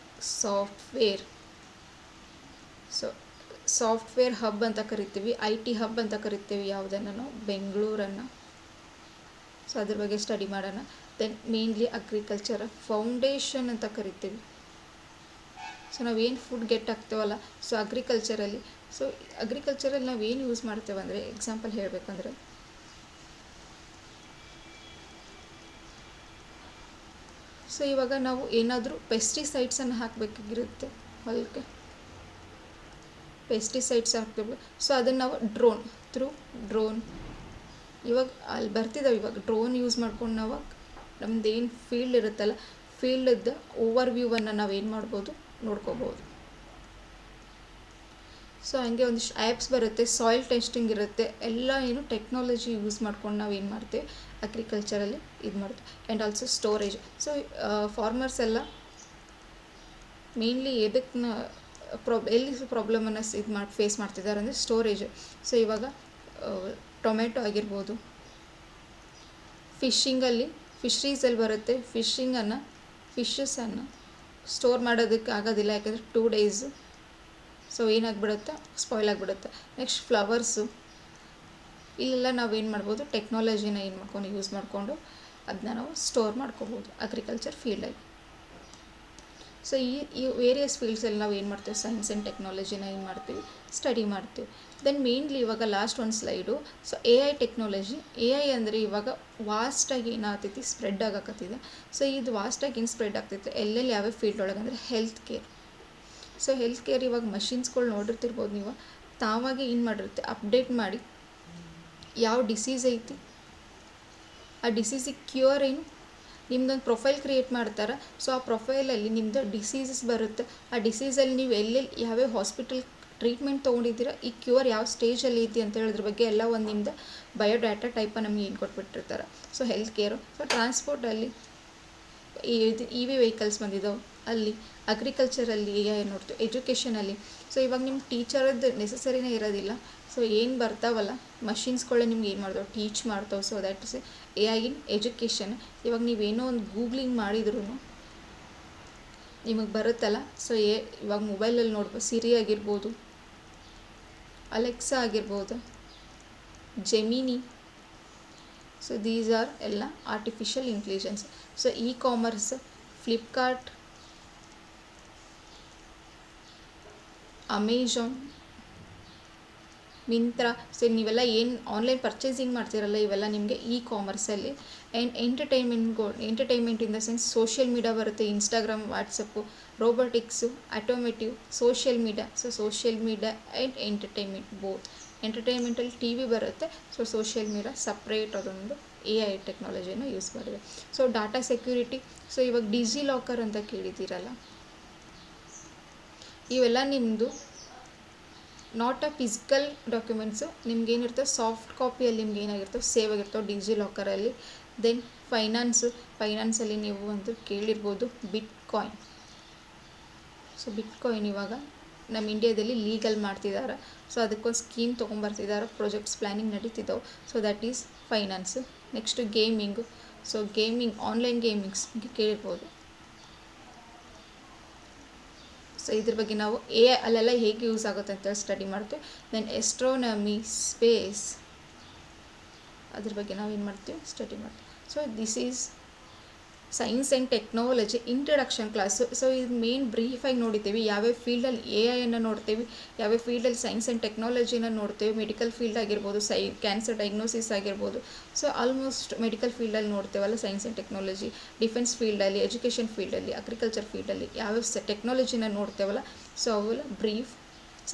Speaker 1: software. So software hub ಅಂತ ಕರಿತೀವಿ, IT ಹಬ್ ಅಂತ ಕರಿತೀವಿ ಯಾವುದನ್ನು ನಾವು, ಬೆಂಗಳೂರನ್ನು. ಸೊ ಅದ್ರ ಬಗ್ಗೆ ಸ್ಟಡಿ ಮಾಡೋಣ. ದೆನ್ ಮೇನ್ಲಿ ಅಗ್ರಿಕಲ್ಚರ್ ಫೌಂಡೇಶನ್ ಅಂತ ಕರಿತೀವಿ. ಸೊ ನಾವೇನು ಫುಡ್ ಗೆಟ್ ಆಗ್ತೇವಲ್ಲ, ಸೊ ಅಗ್ರಿಕಲ್ಚರಲ್ಲಿ ನಾವೇನು ಯೂಸ್ ಮಾಡ್ತೇವೆ ಅಂದರೆ, ಎಕ್ಸಾಂಪಲ್ ಹೇಳಬೇಕಂದ್ರೆ, ಸೊ ಇವಾಗ ನಾವು ಏನಾದರೂ ಪೆಸ್ಟಿಸೈಡ್ಸನ್ನು ಹಾಕಬೇಕಾಗಿರುತ್ತೆ ಹೊಲಕ್ಕೆ, ಪೆಸ್ಟಿಸೈಡ್ಸ್ ಹಾಕ್ತೇವೆ. ಸೊ ಅದನ್ನು ನಾವು ಡ್ರೋನ್ ಇವಾಗ ಅಲ್ಲಿ ಬರ್ತಿದ್ದಾವೆ. ಇವಾಗ ಡ್ರೋನ್ ಯೂಸ್ ಮಾಡ್ಕೊಂಡು ನಾವು ನಮ್ದೇನು ಫೀಲ್ಡ್ ಇರುತ್ತಲ್ಲ, ಫೀಲ್ಡ್ದ ಓವರ್ ವ್ಯೂವನ್ನು ನಾವೇನು ಮಾಡ್ಬೋದು, ನೋಡ್ಕೋಬೋದು. ಸೊ ಹಂಗೆ ಒಂದಿಷ್ಟು ಆ್ಯಪ್ಸ್ ಬರುತ್ತೆ, ಸಾಯಿಲ್ ಟೆಸ್ಟಿಂಗ್ ಇರುತ್ತೆ, ಎಲ್ಲ ಏನು ಟೆಕ್ನಾಲಜಿ ಯೂಸ್ ಮಾಡ್ಕೊಂಡು ನಾವೇನು ಮಾಡ್ತೇವೆ, ಅಗ್ರಿಕಲ್ಚರಲ್ಲಿ ಇದು ಮಾಡ್ತೀವಿ. And also storage. So farmers ಎಲ್ಲ ಮೇನ್ಲಿ ಎಲ್ಲಿ ಪ್ರಾಬ್ಲಮನ್ನು ಫೇಸ್ ಮಾಡ್ತಿದ್ದಾರೆ ಅಂದರೆ ಸ್ಟೋರೇಜ್. ಸೊ ಇವಾಗ ಟೊಮೆಟೊ ಆಗಿರ್ಬೋದು, ಫಿಶ್ರೀಸಲ್ಲಿ ಬರುತ್ತೆ, ಫಿಶಸನ್ನು ಸ್ಟೋರ್ ಮಾಡೋದಕ್ಕೆ ಆಗೋದಿಲ್ಲ, ಯಾಕಂದರೆ 2 days ಸೊ ಏನಾಗ್ಬಿಡುತ್ತೆ, ಸ್ಪಾಯ್ಲ್ ಆಗಿಬಿಡುತ್ತೆ. ನೆಕ್ಸ್ಟ್ ಫ್ಲವರ್ಸು, ಇಲ್ಲೆಲ್ಲ ನಾವೇನು ಮಾಡ್ಬೋದು, ಟೆಕ್ನಾಲಜಿನ ಯೂಸ್ ಮಾಡಿಕೊಂಡು ಅದನ್ನ ನಾವು ಸ್ಟೋರ್ ಮಾಡ್ಕೋಬೋದು ಅಗ್ರಿಕಲ್ಚರ್ ಫೀಲ್ಡಲ್ಲಿ. ಸೊ ಈ ವೇರಿಯಸ್ ಫೀಲ್ಡ್ಸಲ್ಲಿ ನಾವು ಏನು ಮಾಡ್ತೀವಿ, ಸೈನ್ಸ್ ಆ್ಯಂಡ್ ಟೆಕ್ನಾಲಜಿನ ಸ್ಟಡಿ ಮಾಡ್ತೀವಿ. ದೆನ್ ಮೇನ್ಲಿ ಇವಾಗ ಲಾಸ್ಟ್ ಒಂದು slide. So AI technology. AI ಅಂದರೆ ಇವಾಗ ವಾಸ್ಟಾಗಿ ಏನಾಗ್ತೈತಿ, ಸ್ಪ್ರೆಡ್ ಆಗಕತ್ತಿದೆ. ಸೊ ಇದು ವಾಸ್ಟಾಗಿ ಏನು ಸ್ಪ್ರೆಡ್ ಆಗ್ತೈತೆ, ಎಲ್ಲೆಲ್ಲಿ ಯಾವ್ಯಾವ ಫೀಲ್ಡ್ ಒಳಗೆ ಅಂದರೆ health care. So health care ಇವಾಗ ಮಷಿನ್ಸ್ಗಳು ನೋಡಿರ್ತಿರ್ಬೋದು ನೀವು, ತಾವಾಗಿ ಏನು ಮಾಡಿರುತ್ತೆ, ಅಪ್ಡೇಟ್ ಮಾಡಿ ಯಾವ ಡಿಸೀಸ್ ಐತಿ, ಆ ಡಿಸೀಸಿಗೆ ಕ್ಯೂರ್ ಏನು, ನಿಮ್ದೊಂದು ಪ್ರೊಫೈಲ್ ಕ್ರಿಯೇಟ್ ಮಾಡ್ತಾರೆ. ಸೊ ಆ ಪ್ರೊಫೈಲಲ್ಲಿ ನಿಮ್ಮದು ಡಿಸೀಸಸ್ ಬರುತ್ತೆ. ಆ ಡಿಸೀಸಲ್ಲಿ ನೀವು ಎಲ್ಲೆಲ್ಲಿ ಯಾವ್ಯಾವ ಹಾಸ್ಪಿಟಲ್ ಟ್ರೀಟ್ಮೆಂಟ್ ತೊಗೊಂಡಿದ್ದೀರಾ, ಈ ಕ್ಯೂರ್ ಯಾವ ಸ್ಟೇಜಲ್ಲಿ ಐತಿ ಅಂತ ಹೇಳೋದ್ರ ಬಗ್ಗೆ ಎಲ್ಲ ಒಂದು ನಿಮ್ಮದು ಬಯೋಡಾಟಾ ಟೈಪ ನಮಗೆ ಏನು ಕೊಟ್ಬಿಟ್ಟಿರ್ತಾರೆ. So health care. ಸೊ ಟ್ರಾನ್ಸ್ಪೋರ್ಟಲ್ಲಿ EV ವೆಹಿಕಲ್ಸ್ ಬಂದಿದ್ದಾವೆ, ಅಲ್ಲಿ ಅಗ್ರಿಕಲ್ಚರಲ್ಲಿ AI ನೋಡ್ತೀವಿ. ಎಜುಕೇಷನಲ್ಲಿ ಸೊ ಇವಾಗ ನಿಮ್ಮ ಟೀಚರದ್ದು ನೆಸಸರಿನೇ ಇರೋದಿಲ್ಲ. ಸೊ ಏನು ಬರ್ತಾವಲ್ಲ ಮಷಿನ್ಸ್ಗಳೇ ನಿಮ್ಗೆ ಏನು ಮಾಡ್ತಾವೆ, ಟೀಚ್ ಮಾಡ್ತಾವೆ. So that is AI in education. ಇವಾಗ ನೀವೇನೋ ಒಂದು ಗೂಗ್ಲಿಂಗ್ ಮಾಡಿದ್ರು ನಿಮಗೆ ಬರುತ್ತಲ್ಲ. ಸೊ ಇವಾಗ ಮೊಬೈಲಲ್ಲಿ ನೋಡ್ಬೋದು, ಸಿರಿ ಆಗಿರ್ಬೋದು, ಅಲೆಕ್ಸಾ ಆಗಿರ್ಬೋದು, ಜೆಮಿನಿ. ಸೊ ದೀಸ್ ಆರ್ ಎಲ್ಲ artificial intelligence. So commerce, Flipkart, Amazon, Myntra. So ನೀವೆಲ್ಲ ಏನು ಆನ್ಲೈನ್ ಪರ್ಚೇಸಿಂಗ್ ಮಾಡ್ತಿರಲ್ಲ, ಇವೆಲ್ಲ ನಿಮಗೆ ಕಾಮರ್ಸಲ್ಲಿ. And entertainment in the sense social media ಬರುತ್ತೆ, Instagram, WhatsApp, robotics, automotive, social media. So social media and entertainment both. ಎಂಟರ್ಟೈನ್ಮೆಂಟಲ್ಲಿ TV ಬರುತ್ತೆ. ಸೊ ಸೋಷಿಯಲ್ ಮೀಡಿಯಾ ಸಪ್ರೇಟ್ ಅದೊಂದು AI ಟೆಕ್ನಾಲಜಿನ ಯೂಸ್ ಮಾಡಿದೆ. So data security. ಸೊ ಇವಾಗ ಡಿಜಿಲಾಕರ್ ಅಂತ ಕೇಳಿದ್ದೀರಲ್ಲ, ಇವೆಲ್ಲ ನಿಮ್ಮದು not a physical documents, ನಿಮ್ಗೇನಿರ್ತವೆ soft ಕಾಪಿಯಲ್ಲಿ ನಿಮ್ಗೆ ಏನಾಗಿರ್ತವೆ ಸೇವ್ ಆಗಿರ್ತವೆ ಡಿಜಿಲಾಕರಲ್ಲಿ. ದೆನ್ ಫೈನಾನ್ಸಲ್ಲಿ ನೀವು ಒಂದು ಕೇಳಿರ್ಬೋದು ಬಿಟ್ಕಾಯಿನ್. ಸೊ ಬಿಟ್ಕಾಯಿನ್ ಇವಾಗ ನಮ್ಮ ಇಂಡಿಯಾದಲ್ಲಿ ಲೀಗಲ್ ಮಾಡ್ತಿದ್ದಾರೆ. ಸೊ ಅದಕ್ಕೊಂದು ಸ್ಕೀಮ್ ತೊಗೊಂಬರ್ತಿದ್ದಾರೆ, ಪ್ರಾಜೆಕ್ಟ್ಸ್ ಪ್ಲ್ಯಾನಿಂಗ್ ನಡೀತಿದ್ದಾವೆ. So that is finance. Next gaming. So gaming, online gamings ಕೇಳಿರ್ಬೋದು. ಸೊ ಇದ್ರ ಬಗ್ಗೆ ನಾವು AI ಅಲ್ಲೆಲ್ಲ ಹೇಗೆ ಯೂಸ್ ಆಗುತ್ತೆ ಅಂತ ಸ್ಟಡಿ ಮಾಡ್ತೀವಿ. ದೆನ್ ಎಸ್ಟ್ರೋನಮಿ, ಸ್ಪೇಸ್, ಅದ್ರ ಬಗ್ಗೆ ನಾವು ಏನು ಮಾಡ್ತೀವಿ, ಸ್ಟಡಿ ಮಾಡ್ತೀವಿ. So this is science and technology introduction class. So ಇದು ಮೇನ್ ಬ್ರೀಫಾಗಿ ನೋಡಿದ್ದೀವಿ, ಯಾವ್ಯಾವ ಫೀಲ್ಡಲ್ಲಿ AI ನೋಡ್ತೀವಿ, ಯಾವ್ಯಾವ ಫೀಲ್ಡಲ್ಲಿ ಸೈನ್ಸ್ ಆ್ಯಂಡ್ ಟೆಕ್ನಾಲಜಿನ ನೋಡ್ತೀವಿ, ಮೆಡಿಕಲ್ ಫೀಲ್ಡ್ ಆಗಿರ್ಬೋದು, ಕ್ಯಾನ್ಸರ್ ಡಯಾಗ್ನೋಸಿಸ್ ಆಗಿರ್ಬೋದು. ಸೊ ಆಲ್ಮೋಸ್ಟ್ ಮೆಡಿಕಲ್ ಫೀಲ್ಡಲ್ಲಿ ನೋಡ್ತೇವಲ್ಲ ಸೈನ್ಸ್ ಆ್ಯಂಡ್ ಟೆಕ್ನಾಲಜಿ, ಡಿಫೆನ್ಸ್ ಫೀಲ್ಡಲ್ಲಿ, ಎಜುಕೇಷನ್ ಫೀಲ್ಡಲ್ಲಿ, ಅಗ್ರಿಕಲ್ಚರ್ ಫೀಲ್ಡಲ್ಲಿ ಯಾವ್ಯಾವ ಟೆಕ್ನಾಲಜಿನ ನೋಡ್ತೇವಲ್ಲ, ಸೊ ಅವೆಲ್ಲ ಬ್ರೀಫ್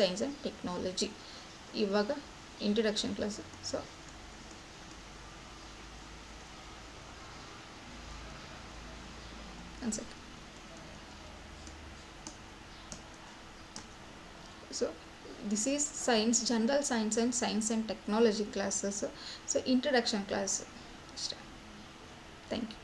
Speaker 1: ಸೈನ್ಸ್ ಆ್ಯಂಡ್ ಟೆಕ್ನಾಲಜಿ. ಇವಾಗ introduction class. So one second. So this is science, general science and science and technology classes. So introduction class. Thank you.